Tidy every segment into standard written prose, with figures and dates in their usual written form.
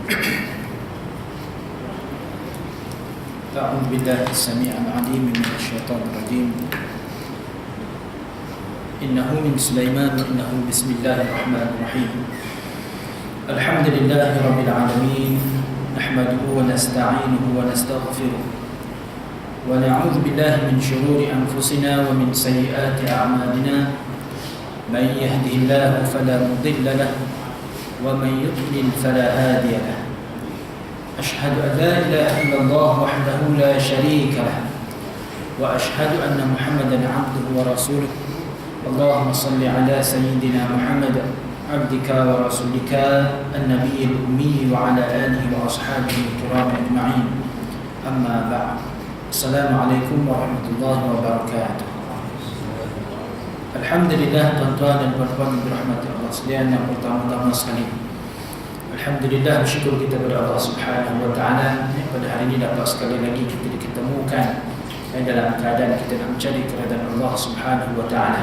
أعوذ بالله السميع العليم من الشيطان الرجيم. إنه من سليمان وإنه بسم الله الرحمن الرحيم. الحمد لله رب العالمين، نحمده ونستعينه ونستغفره ونعوذ بالله من شرور أنفسنا ومن سيئات أعمالنا. من يهده الله فلا مضل له ومن يضلل فلا هادي له. أشهد أن لا إله إلا الله وحده لا شريك له وأشهد أن محمدا عبده ورسوله. اللهم صل على سيدنا محمد عبدك ورسولك النبي الأمي وعلى آله وأصحابه الكرام أجمعين. أما بعد. السلام عليكم ورحمة الله وبركاته. Alhamdulillah, tuan-tuan dan puan-puan yang dirahmati Allah sekalian, yang pertama-tama sekali, alhamdulillah, bersyukur kita kepada Allah Subhanahu wa taala pada hari ini dapat sekali lagi kita diketemukan dalam keadaan kita nak mencari keridaan Allah Subhanahu wa taala.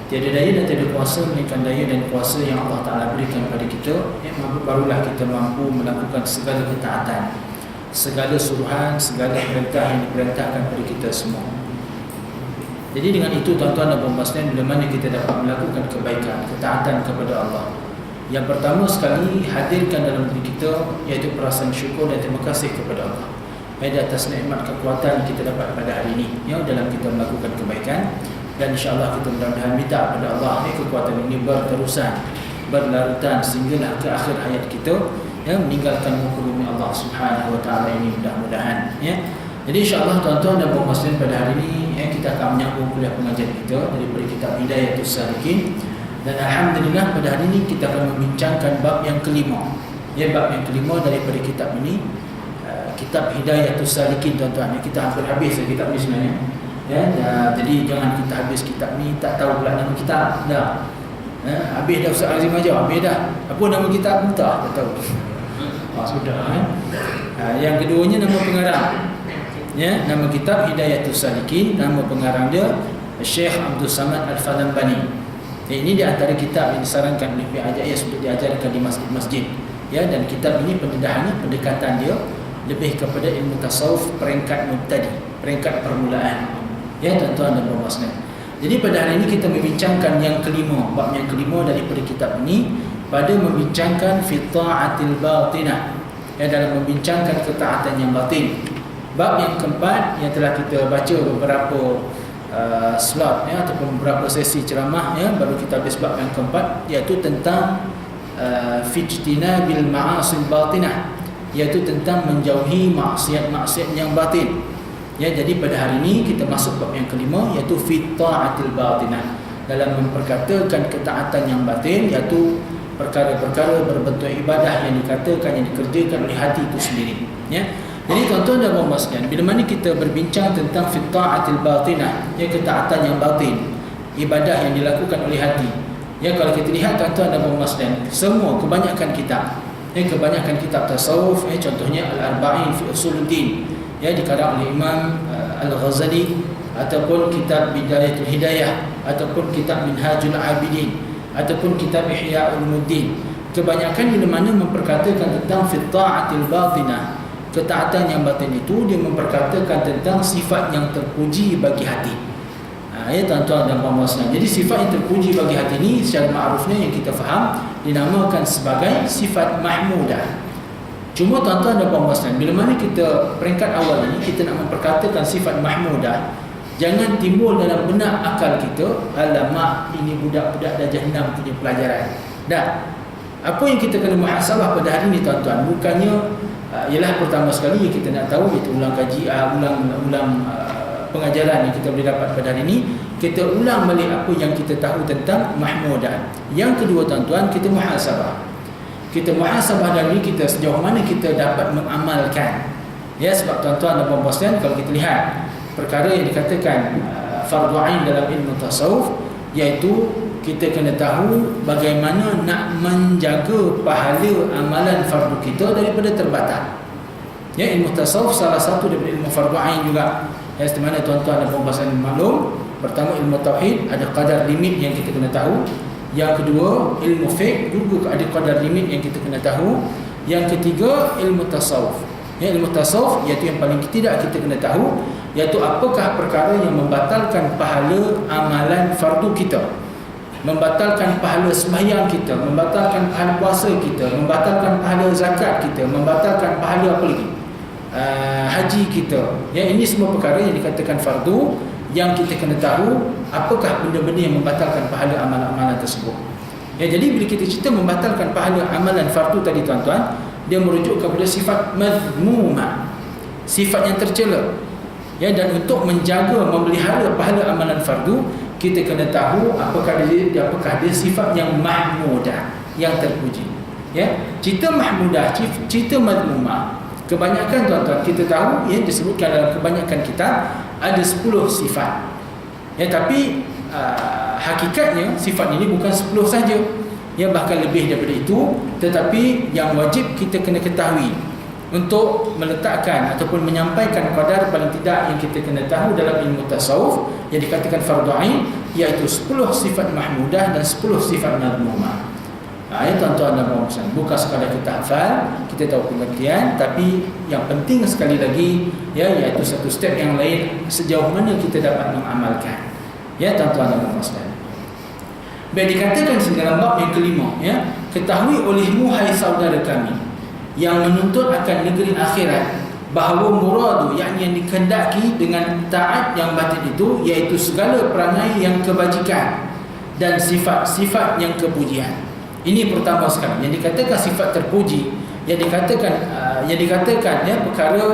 Tiada daya dan tiada kuasa melainkan daya dan kuasa yang Allah Taala berikan kepada kita, barulah kita mampu melakukan segala ketaatan, segala suruhan, segala perintah yang diperintahkan kepada kita semua. Jadi dengan itu, tuan-tuan dan puan-puan sekalian, bila mana kita dapat melakukan kebaikan, ketaatan kepada Allah, yang pertama sekali hadirkan dalam diri kita iaitu perasaan syukur dan terima kasih kepada Allah di atas nikmat kekuatan yang kita dapat pada hari ini, yang dalam kita melakukan kebaikan. Dan insya-Allah kita mudah-mudahan minta kepada Allah kekuatan ini berterusan, berlarutan sehinggalah ke akhir hayat kita, meninggalkan muka bumi Allah Subhanahu wa taala ini mudah-mudahan, Jadi insya-Allah tuan-tuan dan puan-puan sekalian, pada hari ini kita akan menyambung kuliah pengajian kita daripada kitab Hidayatus Salikin. Dan alhamdulillah pada hari ini kita akan membincangkan bab yang kelima. Bab yang kelima daripada kitab ini, kitab Hidayatus Salikin, tuan-tuan. Kita hampir habis kitab ni sebenarnya. Jadi jangan kita habis kitab ni tak tahu pula nama kitab dah. Habis dah Ustaz Azim ajar, habis dah. Apa nama kitab tak tahu. Sudah. Yang keduanya nama pengarang. Nama kitab Hidayatus Salikin, nama pengarang dia Syekh Abdul Samad Al-Falanbani. Ini di antara kitab yang disarankan oleh pihak AJS untuk diajarkan di masjid-masjid. Dan kitab ini pendedahannya, pendekatan dia lebih kepada ilmu tasawuf peringkat mubtadi, peringkat permulaan. Tuan-tuan dan puan-puan sekalian. Jadi pada hari ini kita membincangkan yang kelima, bab yang kelima daripada kitab ini, pada membincangkan fi ta'atil batinah, dalam membincangkan ketaatan yang batin. Bab yang keempat yang telah kita baca beberapa slot ataupun beberapa sesi ceramah, baru kita habis bab yang keempat, iaitu tentang fijtinabil ma'asil batinah, iaitu tentang menjauhi maksiat-maksiat yang batin. Jadi pada hari ini kita masuk bab yang kelima, iaitu fi ta'atil batinah, dalam memperkatakan ketaatan yang batin, iaitu perkara-perkara berbentuk ibadah yang dikatakan, yang dikerjakan oleh hati itu sendiri. Jadi tuan-tuan dan puan-puan sekalian, bila mana kita berbincang tentang fi ta'atil batinah, ketaatan yang batin, ibadah yang dilakukan oleh hati. Kalau kita lihat tuan-tuan dan puan-puan sekalian, semua kebanyakan kitab tasawuf, contohnya Al-Arba'in fi Usuluddin, dikarang oleh Imam Al-Ghazali, ataupun kitab Bidayatul Hidayah, ataupun kitab Minhajul Abidin, ataupun kitab Ihya Ulumuddin. Kebanyakan bila mana memperkatakan tentang fi ta'atil batinah, ketaatan yang batin itu, dia memperkatakan tentang sifat yang terpuji bagi hati. Tuan-tuan dan puan-puan sekalian. Jadi sifat yang terpuji bagi hati ini secara makrufnya yang kita faham dinamakan sebagai sifat mahmudah. Cuma tuan-tuan dan puan-puan sekalian, bila mana kita peringkat awal ini kita nak memperkatakan sifat mahmudah, jangan timbul dalam benak akal kita, alamak ini budak-budak darjah 6 punya pelajaran. Apa yang kita kena muhasabah pada hari ini tuan-tuan, bukannya ialah pertama sekali yang kita nak tahu, iaitu ulang kaji, ulang pengajaran yang kita boleh dapat pada hari ini, kita ulang balik apa yang kita tahu tentang mahmudah. Yang kedua tuan-tuan, kita muhasabah. Kita muhasabah dari kita sejauh mana kita dapat mengamalkan. Sebab tuan-tuan dan puan-puan sekalian, kalau kita lihat perkara yang dikatakan fardu ain dalam ilmu tasawuf, iaitu kita kena tahu bagaimana nak menjaga pahala amalan fardu kita daripada terbatal. Ilmu tasawuf salah satu daripada ilmu fardu ain juga. Di mana tuan-tuan dan puan-puan sekalian maklum, pertama ilmu tauhid ada kadar limit yang kita kena tahu. Yang kedua, ilmu fiqh juga ada kadar limit yang kita kena tahu. Yang ketiga, ilmu tasawuf. Ilmu tasawuf iaitu yang paling tidak kita kena tahu, iaitu apakah perkara yang membatalkan pahala amalan fardu kita, membatalkan pahala sembahyang kita, membatalkan pahala puasa kita, membatalkan pahala zakat kita, membatalkan pahala apa lagi? Haji kita. Ini semua perkara yang dikatakan fardu, yang kita kena tahu apakah benda-benda yang membatalkan pahala amalan-amalan tersebut. Jadi bila kita cerita membatalkan pahala amalan fardu tadi tuan-tuan, dia merujuk kepada sifat mazmumah, sifat yang tercela. Dan untuk menjaga, memelihara pahala amalan fardu, kita kena tahu apakah dia sifat yang mahmudah, yang terpuji. Cerita mahmudah, cerita mazmumah, kebanyakan tuan-tuan kita tahu, disebutkan dalam kebanyakan kitab ada 10 sifat. Tapi hakikatnya sifat ini bukan 10 saja, bahkan lebih daripada itu. Tetapi yang wajib kita kena ketahui untuk meletakkan ataupun menyampaikan qadar paling tidak yang kita kena tahu dalam ilmu tasawuf yang dikatakan fardu ain, iaitu 10 sifat mahmudah dan 10 sifat mazmumah. Tuan-tuan dan puan-puan, bukan sekadar kita hafal, kita tahu pengertian, tapi yang penting sekali lagi, iaitu satu step yang lain, sejauh mana kita dapat mengamalkan. Tuan-tuan dan puan-puan. Baik, dikatakan dalam bab yang kelima, ketahui olehmu hai saudara kami yang menuntut akan negeri akhirat, bahawa muradu, yakni yang dikehendaki dengan taat yang batin itu, iaitu segala perangai yang kebajikan dan sifat-sifat yang kepujian. Ini pertama sekali yang dikatakan sifat terpuji, yang dikatakan perkara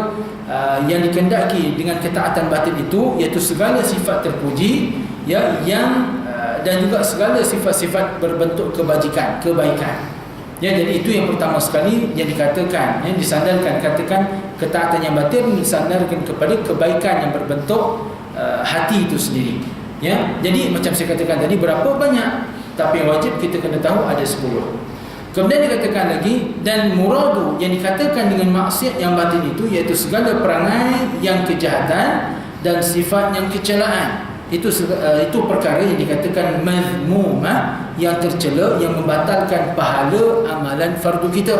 yang dikehendaki dengan ketaatan batin itu, iaitu segala sifat terpuji, dan juga segala sifat-sifat berbentuk kebajikan, kebaikan. Jadi itu yang pertama sekali yang dikatakan, yang disandarkan, katakan ketaatan yang batin disandarkan kepada kebaikan yang berbentuk hati itu sendiri. Jadi macam saya katakan tadi, berapa banyak, tapi yang wajib kita kena tahu ada 10. Kemudian dikatakan lagi, dan muradu yang dikatakan dengan maksiat yang batin itu, iaitu segala perangai yang kejahatan dan sifat yang kecelaan. Itu perkara yang dikatakan mazmumah, yang tercela, yang membatalkan pahala amalan fardu kita,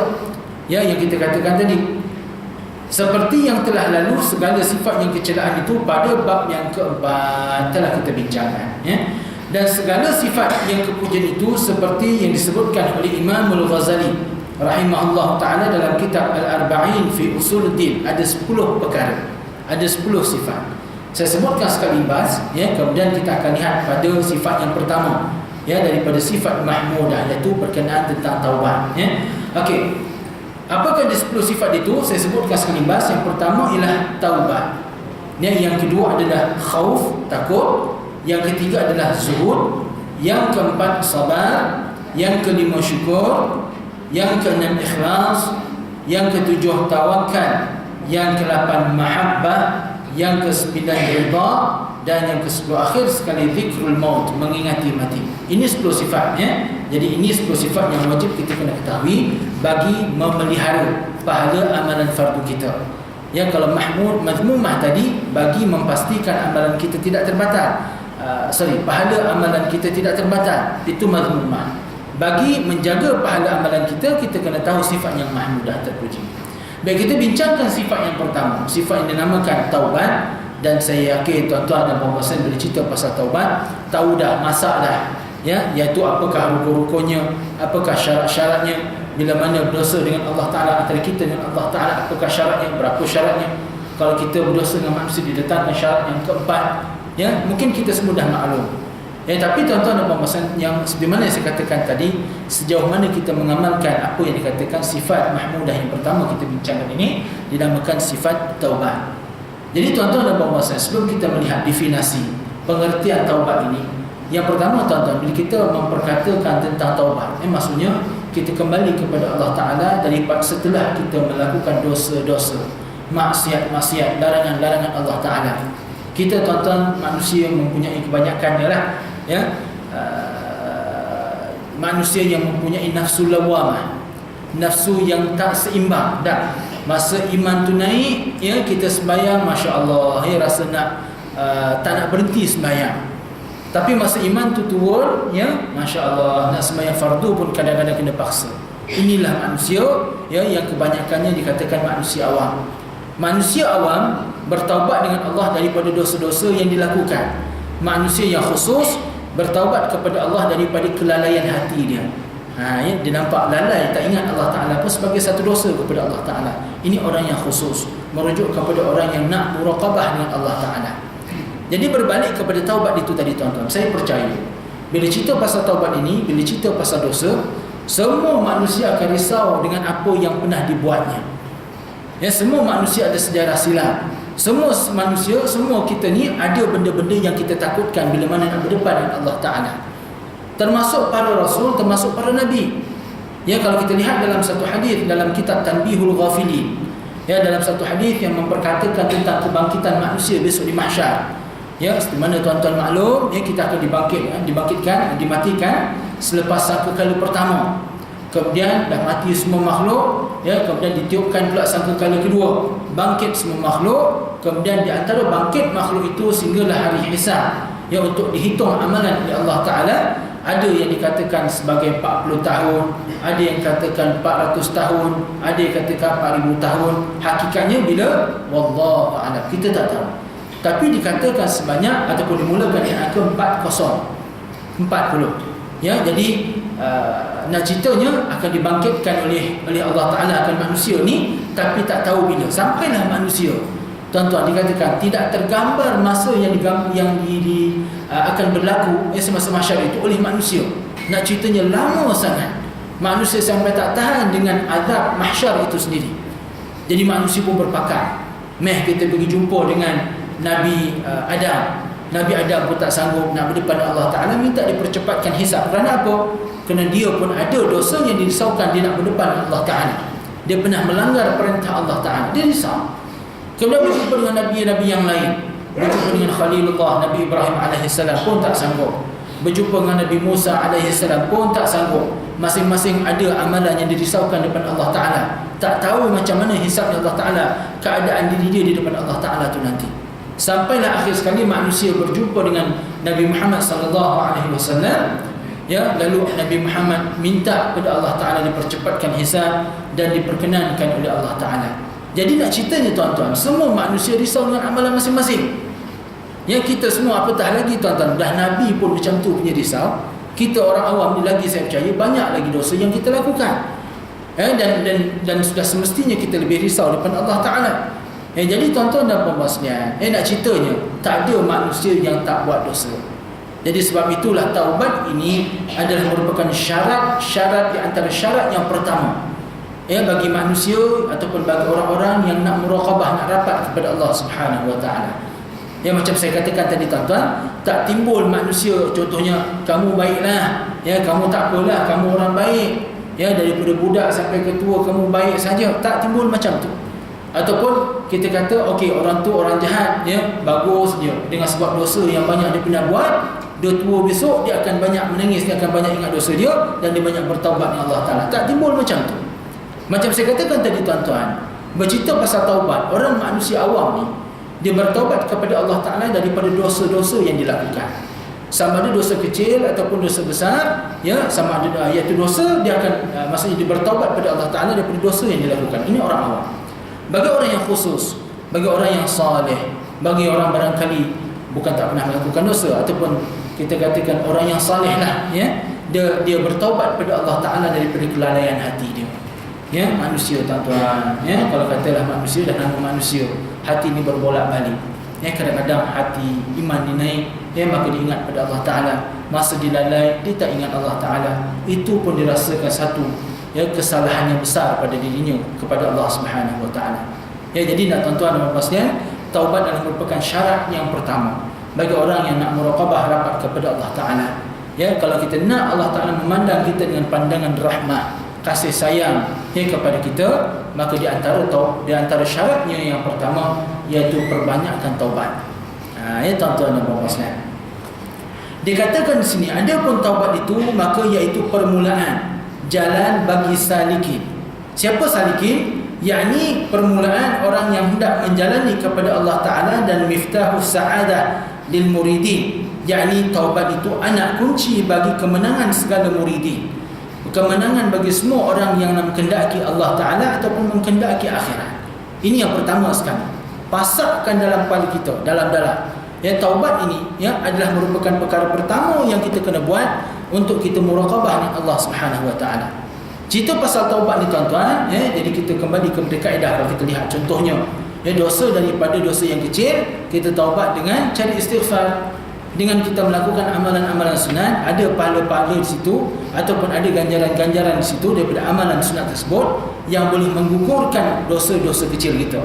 yang kita katakan tadi. Seperti yang telah lalu, segala sifat yang kecelaan itu pada bab yang keempat telah kita bincangkan. Dan segala sifat yang kepujian itu seperti yang disebutkan oleh Imam Al-Ghazali rahimahullah ta'ala dalam kitab Al-Arba'in fi Usuluddin, ada 10 perkara, ada 10 sifat. Saya sebutkan sekali bas, kemudian kita akan lihat pada sifat yang pertama, daripada sifat mahmudah, iaitu berkenaan tentang taubat. Okey, apakah ada 10 sifat itu? Saya sebutkan sekali bas. Yang pertama ialah taubat, yang kedua adalah khauf, takut, yang ketiga adalah zuhud, yang keempat sabar, yang kelima syukur, yang keenam ikhlas, yang ketujuh tawakal, yang ke-8 mahabbah, yang ke-9 ridha, dan yang ke-10 akhir sekali zikrul maut, mengingati mati. Ini 10 sifatnya. Jadi ini 10 sifat yang wajib kita kena ketahui bagi memelihara pahala amalan fardu kita. Kalau mazmumah tadi, bagi memastikan amalan kita tidak terbatal. Pahala amalan kita tidak terbatal, itu mazmumah. Bagi menjaga pahala amalan kita, kita kena tahu sifat yang mahmudah, terpuji. Baik, kita bincangkan sifat yang pertama, sifat yang dinamakan taubat. Dan saya yakin tuan-tuan dan puan-puan bila cerita pasal taubat, tahu dah, masak dah, iaitu apakah rukun-rukunnya, apakah syarat-syaratnya, bila mana berdosa dengan Allah Ta'ala, antara kita dengan Allah Ta'ala, apakah syaratnya, berapa syaratnya. Kalau kita berdosa dengan manusia, diletakkan syarat yang keempat. Mungkin kita semua dah maklum. Tapi tuan-tuan dan puan-puan, yang sebagaimana saya katakan tadi, sejauh mana kita mengamalkan apa yang dikatakan sifat mahmudah yang pertama kita bincangkan ini, dinamakan sifat taubat. Jadi tuan-tuan dan puan-puan, sebelum kita melihat definisi pengertian taubat ini, yang pertama tuan-tuan, bila kita memperkatakan tentang taubat, maksudnya kita kembali kepada Allah Ta'ala daripada setelah kita melakukan dosa-dosa, maksiat-maksiat, larangan-larangan Allah Ta'ala. Kita tuan-tuan manusia mempunyai kebanyakannya lah, manusia yang mempunyai nafsu lawamah, nafsu yang tak seimbang. Masa iman tu naik, kita sembahyang, Masya Allah, rasa nak tak nak berhenti sembahyang. Tapi masa iman tu turun, Masya Allah, nak sembahyang fardu pun kadang-kadang kena paksa. Inilah manusia yang kebanyakannya dikatakan manusia awam. Manusia awam bertaubat dengan Allah daripada dosa-dosa yang dilakukan. Manusia yang khusus bertaubat kepada Allah daripada kelalaian hati dia. Dia nampak lalai, tak ingat Allah Ta'ala pun sebagai satu dosa kepada Allah Ta'ala. Ini orang yang khusus, merujuk kepada orang yang nak muraqabah dengan Allah Ta'ala. Jadi berbalik kepada taubat itu tadi tuan-tuan, saya percaya bila cerita pasal taubat ini, bila cerita pasal dosa, semua manusia akan risau dengan apa yang pernah dibuatnya. Semua manusia ada sejarah silam. Semua manusia, semua kita ni ada benda-benda yang kita takutkan bila mana nak berdepan dengan Allah Ta'ala. Termasuk para rasul, termasuk para nabi. Kalau kita lihat dalam satu hadis dalam kitab Tanbihul Ghafilin, dalam satu hadis yang memperkatakan tentang kebangkitan manusia besok di mahsyar. Di mana tuan-tuan maklum, kita akan dimatikan selepas sangkakala pertama. Kemudian dah mati semua makhluk, kemudian ditiupkan pula sangkakala kedua, bangkit semua makhluk. Kemudian di antara bangkit makhluk itu sehinggalah hari hisab, untuk dihitung amalan oleh Allah Ta'ala. Ada yang dikatakan sebagai 40 tahun, ada yang katakan 400 tahun, ada yang katakan 4000 tahun. Hakikatnya bila? Wallahu a'lam, kita tak tahu. Tapi dikatakan sebanyak ataupun dimulakan dengan angka 40. Jadi nak ceritanya akan dibangkitkan oleh Allah Ta'ala akan manusia ni, tapi tak tahu bila. Sampailah manusia, tuan-tuan, dikatakan tidak tergambar masa yang akan berlaku semasa mahsyar itu oleh manusia. Nak ceritanya lama sangat. Manusia sampai tak tahan dengan azab mahsyar itu sendiri. Jadi manusia pun berpakat. Kita pergi jumpa dengan Nabi Adam. Nabi Adam pun tak sanggup nak berdepan Allah Ta'ala, minta dipercepatkan hisab. Kerana apa? Kerana dia pun ada dosa yang dirisaukan dia nak berdepan Allah Ta'ala. Dia pernah melanggar perintah Allah Ta'ala, dia risau. Kemudian berjumpa dengan Nabi-Nabi yang lain, berjumpa dengan Khalilullah, Nabi Ibrahim AS pun tak sanggup. Berjumpa dengan Nabi Musa AS pun tak sanggup. Masing-masing ada amalan yang dirisaukan depan Allah Ta'ala. Tak tahu macam mana hisab Allah Ta'ala, keadaan diri dia di depan Allah Ta'ala tu nanti. Sampailah akhir sekali manusia berjumpa dengan Nabi Muhammad SAW. Lalu Nabi Muhammad minta kepada Allah Ta'ala dipercepatkan hisab dan diperkenankan oleh Allah Ta'ala. Jadi nak ceritanya tuan-tuan, semua manusia risau dengan amalan masing-masing. Kita semua apatah lagi tuan-tuan, dah Nabi pun macam tu punya risau. Kita orang awam ni lagi, saya percaya banyak lagi dosa yang kita lakukan. Dan sudah semestinya kita lebih risau depan Allah Ta'ala. Jadi tuan-tuan dan puan-puan sekalian, nak ceritanya tak ada manusia yang tak buat dosa. Jadi sebab itulah taubat ini adalah merupakan syarat di antara syarat yang pertama bagi manusia ataupun bagi orang-orang yang nak muraqabah, nak rapat kepada Allah Subhanahu Wa Ta'ala. Macam saya katakan tadi tuan-tuan, tak timbul manusia contohnya kamu baiklah, kamu tak apalah, kamu orang baik, daripada budak sampai ke tua kamu baik saja. Tak timbul macam tu. Ataupun kita kata okey, orang tu orang jahat, bagus dia dengan sebab dosa yang banyak dia pernah buat, dia tua besok dia akan banyak menangis, dia akan banyak ingat dosa dia dan dia banyak bertaubat dengan Allah Ta'ala. Tak timbul macam tu. Macam saya katakan tadi tuan-tuan, bercerita pasal taubat, orang manusia awam ni dia bertaubat kepada Allah Ta'ala daripada dosa-dosa yang dilakukan. Sama ada dosa kecil ataupun dosa besar, sama ada iaitu dosa, dia akan maksudnya dia bertaubat kepada Allah Ta'ala daripada dosa yang dilakukan. Ini orang awam. Bagi orang yang khusus, bagi orang yang saleh, bagi orang barangkali bukan tak pernah melakukan dosa, ataupun kita katakan orang yang saleh lah, dia bertaubat kepada Allah Ta'ala daripada kelalaian hati dia. Manusia tuan-tuan, kalau katalah manusia, dah nama manusia, hati ni berbolak-balik. Kadang-kadang hati iman dia naik, maka dia ingat pada Allah Ta'ala. Masa dia lalai, dia tak ingat Allah Ta'ala. Itu pun dirasakan satu kesalahan yang besar pada dirinya kepada Allah Subhanahu Wa Ta'ala. Jadi nak tuan-tuan dan puan-puan sekalian, taubat adalah merupakan syarat yang pertama bagi orang yang nak muraqabah rapat kepada Allah Ta'ala. Kalau kita nak Allah Ta'ala memandang kita dengan pandangan rahmat, kasih sayang kepada kita, maka di antara syaratnya yang pertama iaitu perbanyakkan taubat. Tuan-tuan dan puan-puan sekalian, dikatakan di sini adapun taubat itu maka iaitu permulaan jalan bagi salikin. Siapa salikin? Yakni permulaan orang yang hendak menjalani kepada Allah Ta'ala dan miftahus sa'adah lil muridin. Yakni taubat itu anak kunci bagi kemenangan segala muridin. kemenangan bagi semua orang yang menghendaki Allah Ta'ala ataupun menghendaki akhirat. Ini yang pertama sekali. Pasakkan dalam kepala kita, dalam-dalam. Ya, taubat ini ya adalah merupakan perkara pertama yang kita kena buat untuk kita muraqabah dengan Allah Subhanahu Wa Ta'ala. Cerita pasal taubat ni tuan-tuan, ya, jadi kita kembali kepada kaedah. Kalau kita lihat contohnya, ya, dosa daripada dosa yang kecil, kita taubat dengan cari istighfar, dengan kita melakukan amalan-amalan sunat, ada pahala-pahala di situ ataupun ada ganjaran-ganjaran di situ daripada amalan sunat tersebut yang boleh menggugurkan dosa-dosa kecil kita.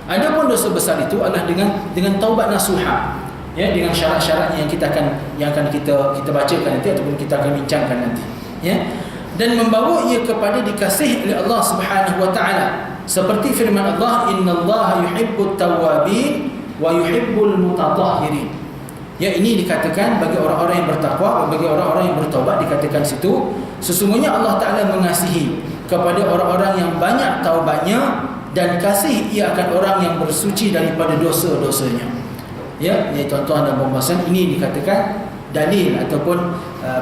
Adapun dosa besar itu adalah dengan taubat nasuha, ya, dengan syarat-syarat yang akan kita bacakan nanti ataupun kita akan bincangkan nanti, ya, dan membawa ia kepada dikasihi oleh Allah Subhanahu Wa Ta'ala, seperti firman Allah, innallaha yuhibbut tawwabin wa yuhibbul mutatahhirin. Ya, ini dikatakan bagi orang-orang yang bertakwa, bagi orang-orang yang bertaubat, dikatakan situ sesungguhnya Allah Ta'ala mengasihi kepada orang-orang yang banyak taubatnya dan kasih ia akan orang yang bersuci daripada dosa-dosanya. Ya, tuan-tuan dan puan-puan, ini dikatakan dalil ataupun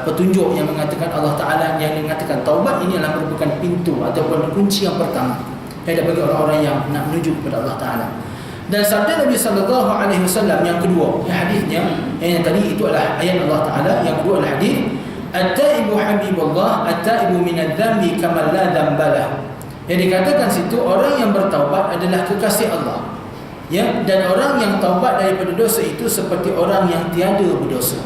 petunjuk yang mengatakan Allah Ta'ala, yang mengatakan taubat ini adalah merupakan pintu ataupun kunci yang pertama bagi orang-orang yang nak menuju kepada Allah Ta'ala. Dan sabda Nabi sallallahu alaihi wasallam yang kedua, hadisnya yang tadi itu adalah ayat Allah Taala, yang kedua adalah hadis at-taibu habibullah at-taibu minadz-dzambi kama la dzambalah. Yang dikatakan situ orang yang bertaubat adalah kekasih Allah. Ya, dan orang yang taubat daripada dosa itu seperti orang yang tiada berdosa.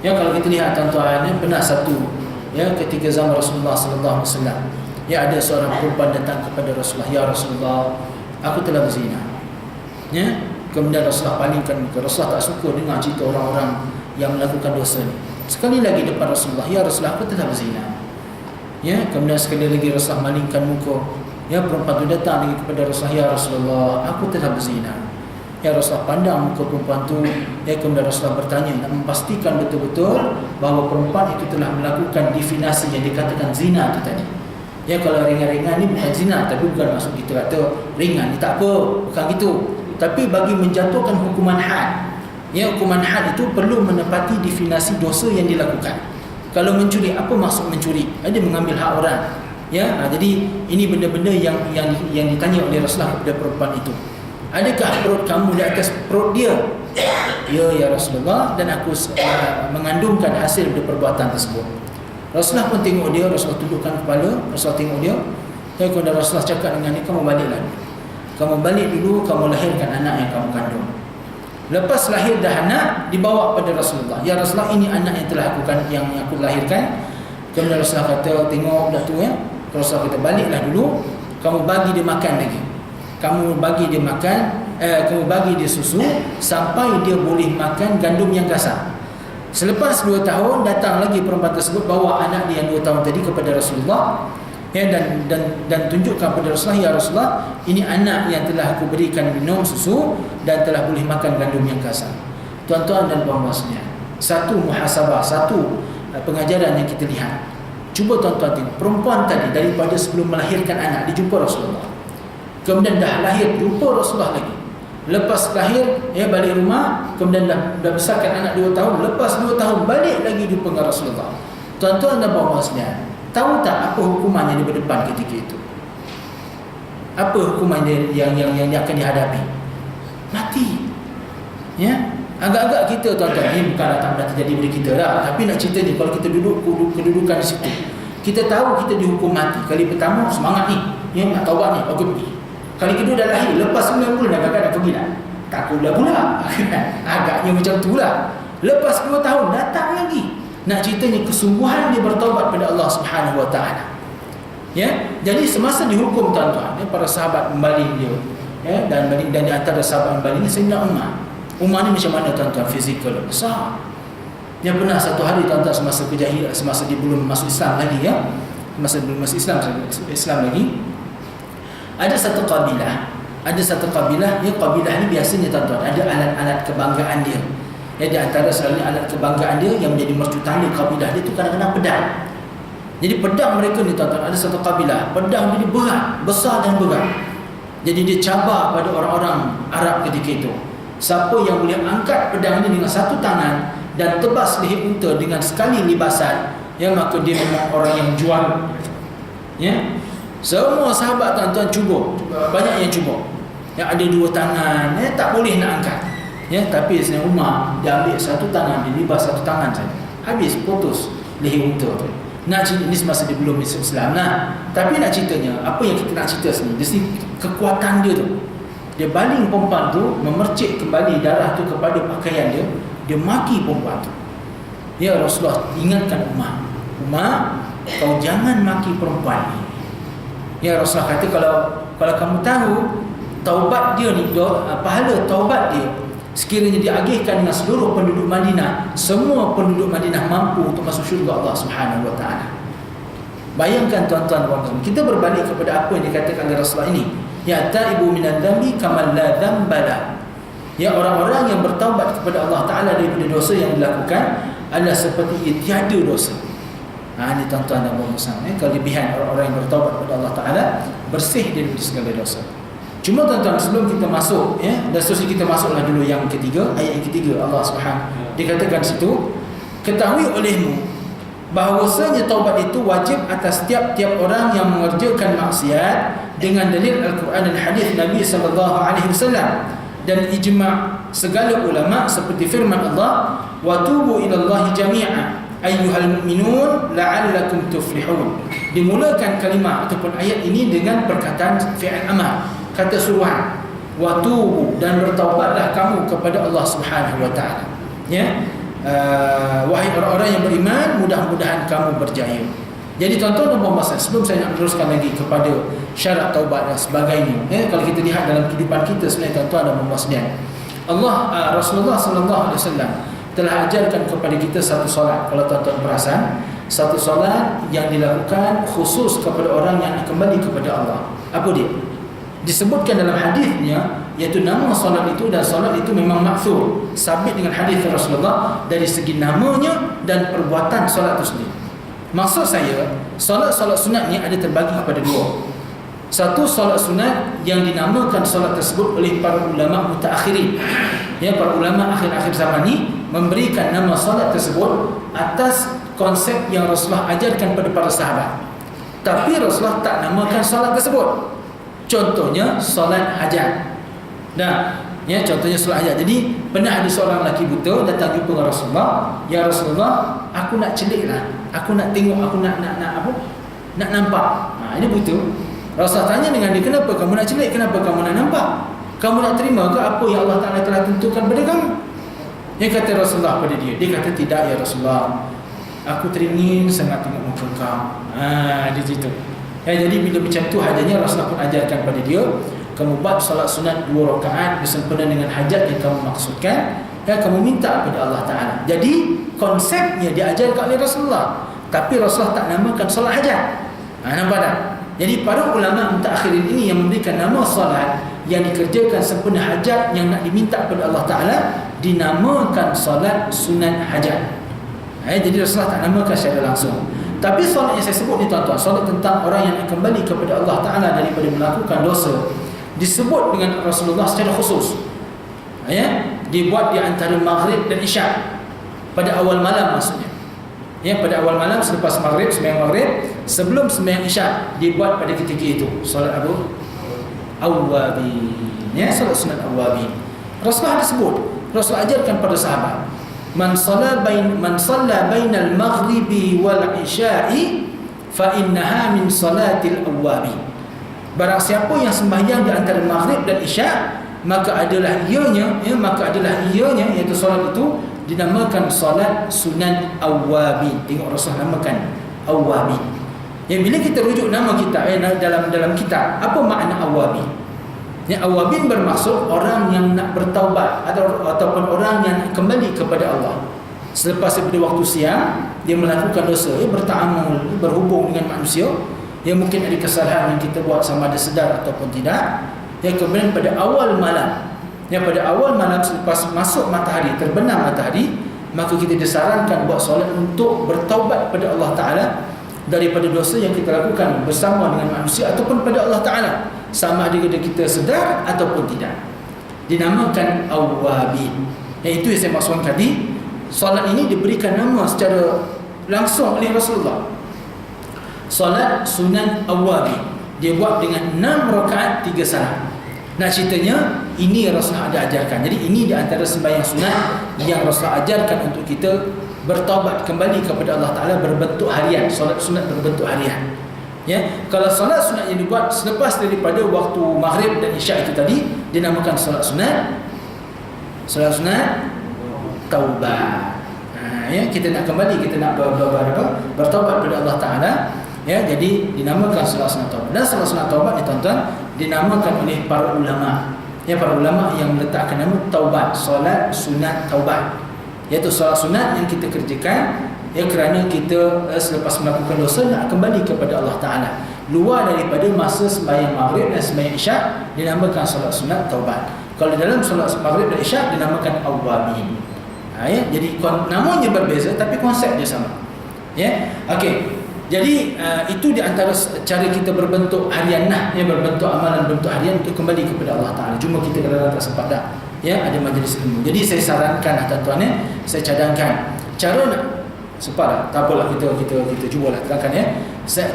Ya, kalau kita lihat tuan-tuan, pernah satu, ya, ketika zaman Rasulullah sallallahu alaihi wasallam, ya, ada seorang perempuan datang kepada Rasulullah, ya Rasulullah, aku telah berzina. Ya, kemudian Rasulullah palingkan muka. Rasulullah tak suka dengar cerita orang-orang yang melakukan dosa ni. Sekali lagi depan Rasulullah, ya Rasulullah, aku telah berzina. Ya, kemudian sekali lagi Rasulullah malingkan muka. Ya, perempuan tu datang lagi kepada Rasulullah, ya Rasulullah, aku telah berzina. Ya, Rasulullah pandang muka perempuan tu. Ya, kemudian Rasulullah bertanya nak memastikan betul-betul bahawa perempuan itu telah melakukan definisi yang dikatakan zina tu tadi. Ya, kalau ringan-ringan ni bukan zina, tapi bukan maksud kita kata ringan ni tak apa, bukan gitu. Tapi bagi menjatuhkan hukuman had, ya, hukuman had itu perlu menepati definisi dosa yang dilakukan. Kalau mencuri, apa maksud mencuri? Ada mengambil hak orang. Ya, jadi ini benda-benda yang ditanya oleh Rasulullah kepada perempuan itu. Adakah perut kamu di atas perut dia? Ya Rasulullah, dan aku mengandungkan hasil dari perbuatan tersebut. Rasulullah pun tengok dia, Rasulullah tundukkan kepala, Rasulullah tengok dia. Ya, kemudian Rasulullah cakap dengan dia, kamu baliklah. Kamu balik dulu, kamu lahirkan anak yang kamu kandung. Lepas lahir dah anak, dibawa pada Rasulullah. Ya Rasulullah, ini anak yang telah yang aku lahirkan. Kemudian Rasulullah kata, tengok budak tu, ya. Rasulullah kata, baliklah dulu, kamu bagi dia makan lagi. Kamu bagi dia makan, kamu bagi dia susu sampai dia boleh makan gandum yang kasar. Selepas 2 tahun, datang lagi perempuan tersebut bawa anak dia yang 2 tahun tadi kepada Rasulullah. Ya, dan tunjukkan kepada Rasulullah, ya Rasulullah, ini anak yang telah aku berikan minum susu dan telah boleh makan gandum yang kasar. Tuan-tuan dan puan-puan sekalian, satu muhasabah, satu pengajaran yang kita lihat. Cuba tuan-tuan tengok, perempuan tadi daripada sebelum melahirkan anak, dia jumpa Rasulullah. Kemudian dah lahir, jumpa Rasulullah lagi. Lepas lahir, ya, balik rumah, kemudian dah besarkan anak 2 tahun. Lepas 2 tahun, balik lagi jumpa dengan Rasulullah. Tuan-tuan dan puan-puan sekalian, tahu tak apa hukuman yang di depan ketika itu? Apa hukuman yang akan dihadapi? Mati. Ya, agak-agak kita tuan-tuan, ini bukanlah tak pernah terjadi pada kita lah, tapi nak cerita ni, kalau kita duduk kedudukan di situ, kita tahu kita dihukum mati. Kali pertama semangat ni, ya, nak taubat ni, okey pergi. Kali kedua dah lahir, lepas 9 bulan dah gagal, dah pergi dah. Takut pula. Agaknya macam tu lah. Lepas 2 tahun datang lagi. Nak ceritanya kesungguhan dia bertaubat pada Allah Subhanahu Wa Ta'ala. Ya, jadi semasa dihukum tuan-tuan, ya, para sahabat membaling dia, ya, dan di antara sahabat membaling ni Sayyidina Umar. Umar ni macam mana tuan-tuan? Fizikal besar. Yang pernah satu hari tuan-tuan semasa kejahilian, semasa dia belum masuk Islam lagi, ya, masa belum masuk Islam lagi, ada satu kabilah, ya, kabilah ni biasanya tuan-tuan ada alat-alat kebanggaan dia. Ya, di antara selalunya alat kebanggaan dia yang menjadi mercutani kabilah dia tu kadang-kadang pedang. Jadi pedang mereka ni tuan-tuan, ada satu kabilah, pedang dia berat, besar dan berat. Jadi dia cabar pada orang-orang Arab ketika itu. Siapa yang boleh angkat pedang ini dengan satu tangan dan tebas leher unta dengan sekali libasan, ya, maka dia memang orang yang jual. Ya, semua sahabat tuan-tuan cuba, banyak yang cuba. Yang ada 2 tangan, tak boleh nak angkat. Ya, tapi Sayyidina Umar dia ambil satu tangan, dia libas satu tangan saja. Habis putus leher unta tu. Nak cerita ni semasa dia belum masuk Islam lah. Tapi nak ceritanya, apa yang kita nak cerita sini, di sini kekuatan dia tu. Dia baling perempuan tu, memercik kembali darah tu kepada pakaian dia. Dia maki perempuan tu. Ya, Rasulullah ingatkan Umar, kau jangan maki perempuan ni. Ya, Rasulullah kata kalau kamu tahu taubat dia ni, pahala taubat dia sekiranya diagihkan dengan seluruh penduduk Madinah, semua penduduk Madinah mampu untuk masuk syurga Allah Subhanahu wa taala. Bayangkan tuan-tuan dan puan-puan, kita berbalik kepada apa yang dikatakan oleh Rasulullah ini, ya taibu minadz dzambi kaman la dzambala. Ya, orang-orang yang bertaubat kepada Allah taala daripada dosa yang dilakukan adalah seperti ia tiada dosa. Ini tuan-tuan dan puan-puan, kelebihan orang-orang yang bertaubat kepada Allah taala, bersih daripada segala dosa. Cuma tuan-tuan, sebelum kita masuk, dan seterusnya kita masuklah dulu yang ketiga, ayat yang ketiga. Allah Subhanahu dikatakan situ, ketahui olehmu bahawasanya taubat itu wajib atas tiap-tiap orang yang mengerjakan maksiat dengan dalil Al-Quran dan hadis Nabi sallallahu alaihi wasallam dan ijma' segala ulama, seperti firman Allah, wa tubu ilallahi jami'an ayyuhal mu'minun la'allakum tuflihun. Dimulakan kalimah ataupun ayat ini dengan perkataan fi'il amar, kata suruhan, wa tubu, dan bertaubatlah kamu kepada Allah Subhanahu wa taala. Ya, wahai orang-orang yang beriman, mudah-mudahan kamu berjaya. Jadi tuan-tuan dan puan-puan, sebelum saya nak teruskan lagi kepada syarat taubat dan sebagainya, kalau kita lihat dalam kehidupan kita sebenarnya tuan-tuan dan puan-puan sekalian, Rasulullah sallallahu alaihi wasallam telah ajarkan kepada kita satu solat. Kalau tuan-tuan perasan, satu solat yang dilakukan khusus kepada orang yang kembali kepada Allah. Apa dia? Disebutkan dalam hadisnya, iaitu nama solat itu, dan solat itu memang maksud sabit dengan hadis Rasulullah dari segi namanya dan perbuatan solat itu sendiri. Maksud saya, solat-solat sunat ni ada terbagi kepada 2. Satu, solat sunat yang dinamakan solat tersebut oleh para ulama mutaakhirin. Ya, para ulama akhir-akhir zaman ni memberikan nama solat tersebut atas konsep yang Rasulullah ajarkan pada para sahabat. Tapi Rasulullah tak namakan solat tersebut. Contohnya solat hajat. Contohnya solat hajat. Jadi pernah ada seorang lelaki buta datang jumpa dengan Rasulullah, ya Rasulullah, aku nak celik lah, aku nak tengok, aku nak nampak. Ini buta. Rasulullah tanya dengan dia, kenapa kamu nak celik, kenapa kamu nak nampak, kamu nak terima ke apa yang Allah Ta'ala telah tentukan pada kamu? Dia kata Rasulullah pada dia kata, tidak ya Rasulullah, aku teringin sangat tengok muka kau. Dia cerita. Jadi bila macam tu hajatnya, Rasulullah pun ajarkan pada dia, kamu buat salat sunat 2 rakaat bersempena dengan hajat yang kamu maksudkan, kamu minta kepada Allah Ta'ala. Jadi konsepnya diajarkan oleh Rasulullah, tapi Rasulullah tak namakan salat hajat. Nampak tak? Jadi para ulama mutaakhirin ini yang memberikan nama salat yang dikerjakan sempena hajat yang nak diminta kepada Allah Ta'ala dinamakan salat sunat hajat. Jadi Rasulullah tak namakan secara langsung. Tapi solat yang saya sebut ni tuan-tuan, solat tentang orang yang kembali kepada Allah Ta'ala daripada melakukan dosa, disebut dengan Rasulullah secara khusus. Dibuat di antara maghrib dan isyak, pada awal malam maksudnya. Pada awal malam selepas maghrib, sembahyang maghrib, sebelum sembahyang isyak, dibuat pada ketika itu. Solat apa? Awwabin. Solat sunat awwabin. Rasulullah ada sebut, Rasulullah ajarkan pada sahabat, Man salla bainal maghribi wal isya'i fa innaha min salatil awwabin. Barang siapa yang sembahyang di antara maghrib dan isyak, maka adalah ianya iaitu solat itu dinamakan solat sunat awwabin. Tengok Rasulullah namakan awwabin. Bila kita rujuk nama kita dalam kitab, apa makna awwabin? Awabin bermaksud orang yang nak bertaubat ataupun orang yang nak kembali kepada Allah selepas daripada waktu siang dia melakukan dosa, berta'amul, berhubung dengan manusia, mungkin ada kesalahan yang kita buat sama ada sedar ataupun tidak, kemudian pada awal malam selepas masuk matahari, terbenam matahari, maka kita disarankan buat solat untuk bertaubat kepada Allah Ta'ala daripada dosa yang kita lakukan bersama dengan manusia ataupun pada Allah Ta'ala, sama ada kita sedar ataupun tidak. Dinamakan awwabin. Itu yang saya maksudkan tadi. Solat ini diberikan nama secara langsung oleh Rasulullah. Solat sunan awwabin, dia buat dengan 6 rakaat 3 salam. Nah, ceritanya ini Rasulullah ada ajarkan. Jadi ini di antara sembahyang sunat yang Rasulullah ajarkan untuk kita bertaubat kembali kepada Allah Ta'ala berbentuk harian. Solat sunat berbentuk harian. Ya, kalau solat sunat yang dibuat selepas daripada waktu maghrib dan isyak itu tadi dinamakan solat sunat. Solat sunat taubat. Ya, kita nak kembali, kita nak bertaubat kepada Allah Ta'ala. Ya, jadi dinamakan solat sunat taubat. Dan solat sunat taubat ni tuan-tuan dinamakan oleh para ulama. Ya, para ulama yang meletakkan nama taubat, solat sunat taubat. Iaitu solat sunat yang kita kerjakan ya kerana kita selepas melakukan dosa nak kembali kepada Allah Ta'ala. Luar daripada masa sembahyang maghrib dan sembahyang isyak dinamakan solat sunat taubat. Kalau dalam solat maghrib dan isyak dinamakan awwabin. Ya, jadi namanya berbeza tapi konsep dia sama. Ya. Okey. Jadi itu di antara cara kita berbentuk harian ya, berbentuk amalan bentuk harian untuk kembali kepada Allah Ta'ala. Cuma kita kadang-kadang tak sempat dah. Ya, ada majlis ilmu. Jadi saya sarankan tuan-tuan ya, saya cadangkan cara nak sempat tak apalah kita cubalah terangkan ya.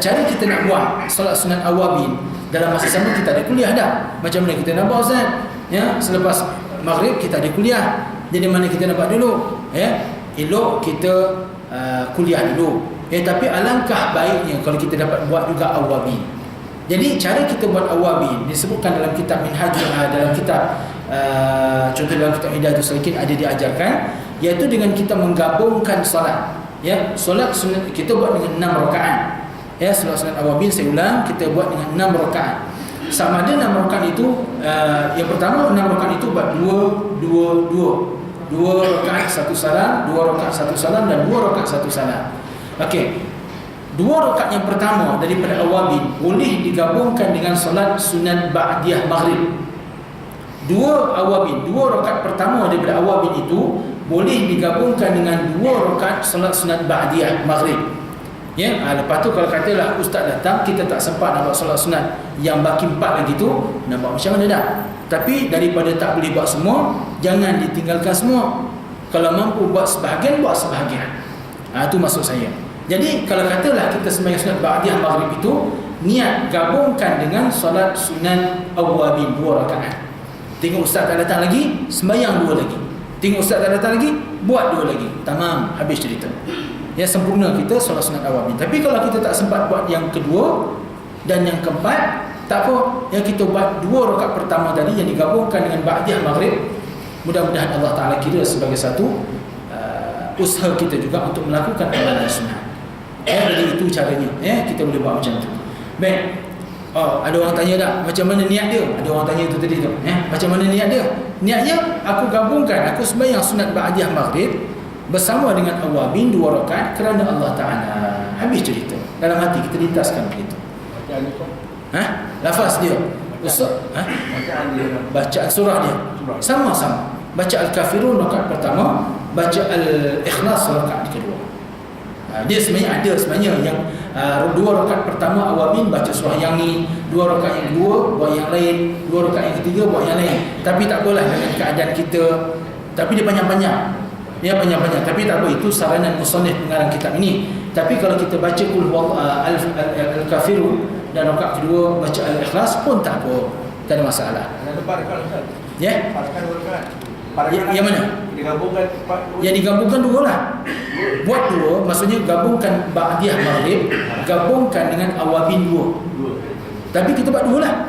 Cara kita nak buat solat sunat awwabin dalam masa sama kita ada kuliah dah. Macam mana kita nak buat Ustaz? Ya, selepas maghrib kita ada kuliah. Jadi mana kita nak buat dulu? Ya, elok kita kuliah dulu. Tapi alangkah baiknya kalau kita dapat buat juga awwabin. Jadi cara kita buat awwabin disebutkan dalam kitab Minhajul dalam kitab contoh dalam kitab Hidayatul Salikin ada diajarkan, iaitu dengan kita menggabungkan solat. Ya, solat sunat kita buat dengan 6 rakaat. Ya, solat sunat awwabin saya ulang, kita buat dengan 6 rakaat. Sama ada 6 rakaat itu yang pertama 6 rakaat itu buat 2 rakaat 1 salam, 2 rakaat 1 salam dan 2 rakaat 1 salam. Okey. 2 rakaat yang pertama daripada awwabin boleh digabungkan dengan solat sunat ba'diyah maghrib. 2 rakaat pertama daripada awwabin itu boleh digabungkan dengan 2 rakaat solat sunat ba'diyah maghrib. Ya, lepas tu kalau katalah ustaz datang kita tak sempat nak buat solat sunat yang baki 4 lagi tu, nak buat macam mana dah? Tapi daripada tak boleh buat semua, jangan ditinggalkan semua. Kalau mampu buat sebahagian, buat sebahagian. Itu maksud saya. Jadi kalau katalah kita sembahyang sunat ba'diyah maghrib itu niat gabungkan dengan solat sunat awwabin 2 rakaat. Tengok ustaz tak datang lagi, sembahyang 2 lagi. Tengok ustaz tak datang lagi, buat 2 lagi. Tamam, habis cerita. Ya, sempurna kita solat sunat awwabin. Tapi kalau kita tak sempat buat yang kedua dan yang keempat, tak apa. Yang kita buat 2 rakaat pertama tadi yang digabungkan dengan ba'diyah maghrib, mudah-mudahan Allah Ta'ala kira sebagai satu usaha kita juga untuk melakukan amalan sunat. Jadi itu caranya. Kita boleh buat macam tu. Baik. Ada orang tanya tak macam mana niat dia? Ada orang tanya tu tadi tu. Macam mana niat dia? Niatnya aku gabungkan, aku sembahyang sunat ba'diyah maghrib bersama dengan awwabin 2 rakaat kerana Allah Ta'ala. Habis cerita. Dalam hati kita lintaskan begitu. Lafaz dia. Bacaan surah dia. Sama-sama. Baca Al-Kafirun rakaat pertama, baca Al-Ikhlas rakaat kedua. Dia sebenarnya ada yang 2 rakaat pertama awwabin baca surah yang ni, 2 rakaat yang kedua buat yang lain, 2 rakaat yang ketiga buat yang lain. Tapi tak apalah dengan keadaan kita. Tapi dia panjang-panjang. Tapi tak apa, itu saranan musannif pengarang kitab ini. Tapi kalau kita baca Al-Kafirun dan rakaat kedua baca Al-Ikhlas pun tak apa. Tak ada masalah. Ya? Yang mana? Yang digabungkan 2 lah. Buat 2, maksudnya gabungkan ba'diyah maghrib, gabungkan dengan awwabin 2. Tapi kita buat 2 lah.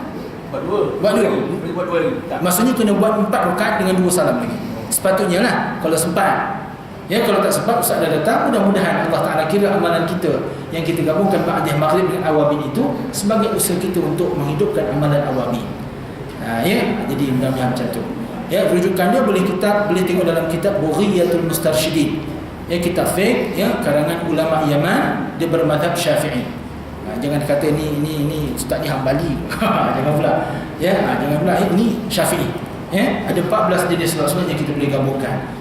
Buat 2. Maksudnya kena buat 4 rakaat dengan 2 salam lagi. Sepatutnya lah kalau sempat. Ya, kalau tak sempat ustaz dah datang, mudah-mudahan Allah Ta'ala kira amalan kita yang kita gabungkan ba'diyah maghrib dengan awwabin itu sebagai usaha kita untuk menghidupkan amalan awwabin. Ya, jadi mudah-mudahan macam tu. Ya, rujukan dia boleh tengok dalam kitab Bughiyatul Mustarsyidin. Ya, kitab fiqh ya karangan ulama Yaman, dia bermadzhab Syafi'i. Jangan kata ini ustaz ni Hambali. Jangan pula. Ya, jangan pula ini Syafi'i. Ya, ada 14 jenis solat yang kita boleh gabungkan.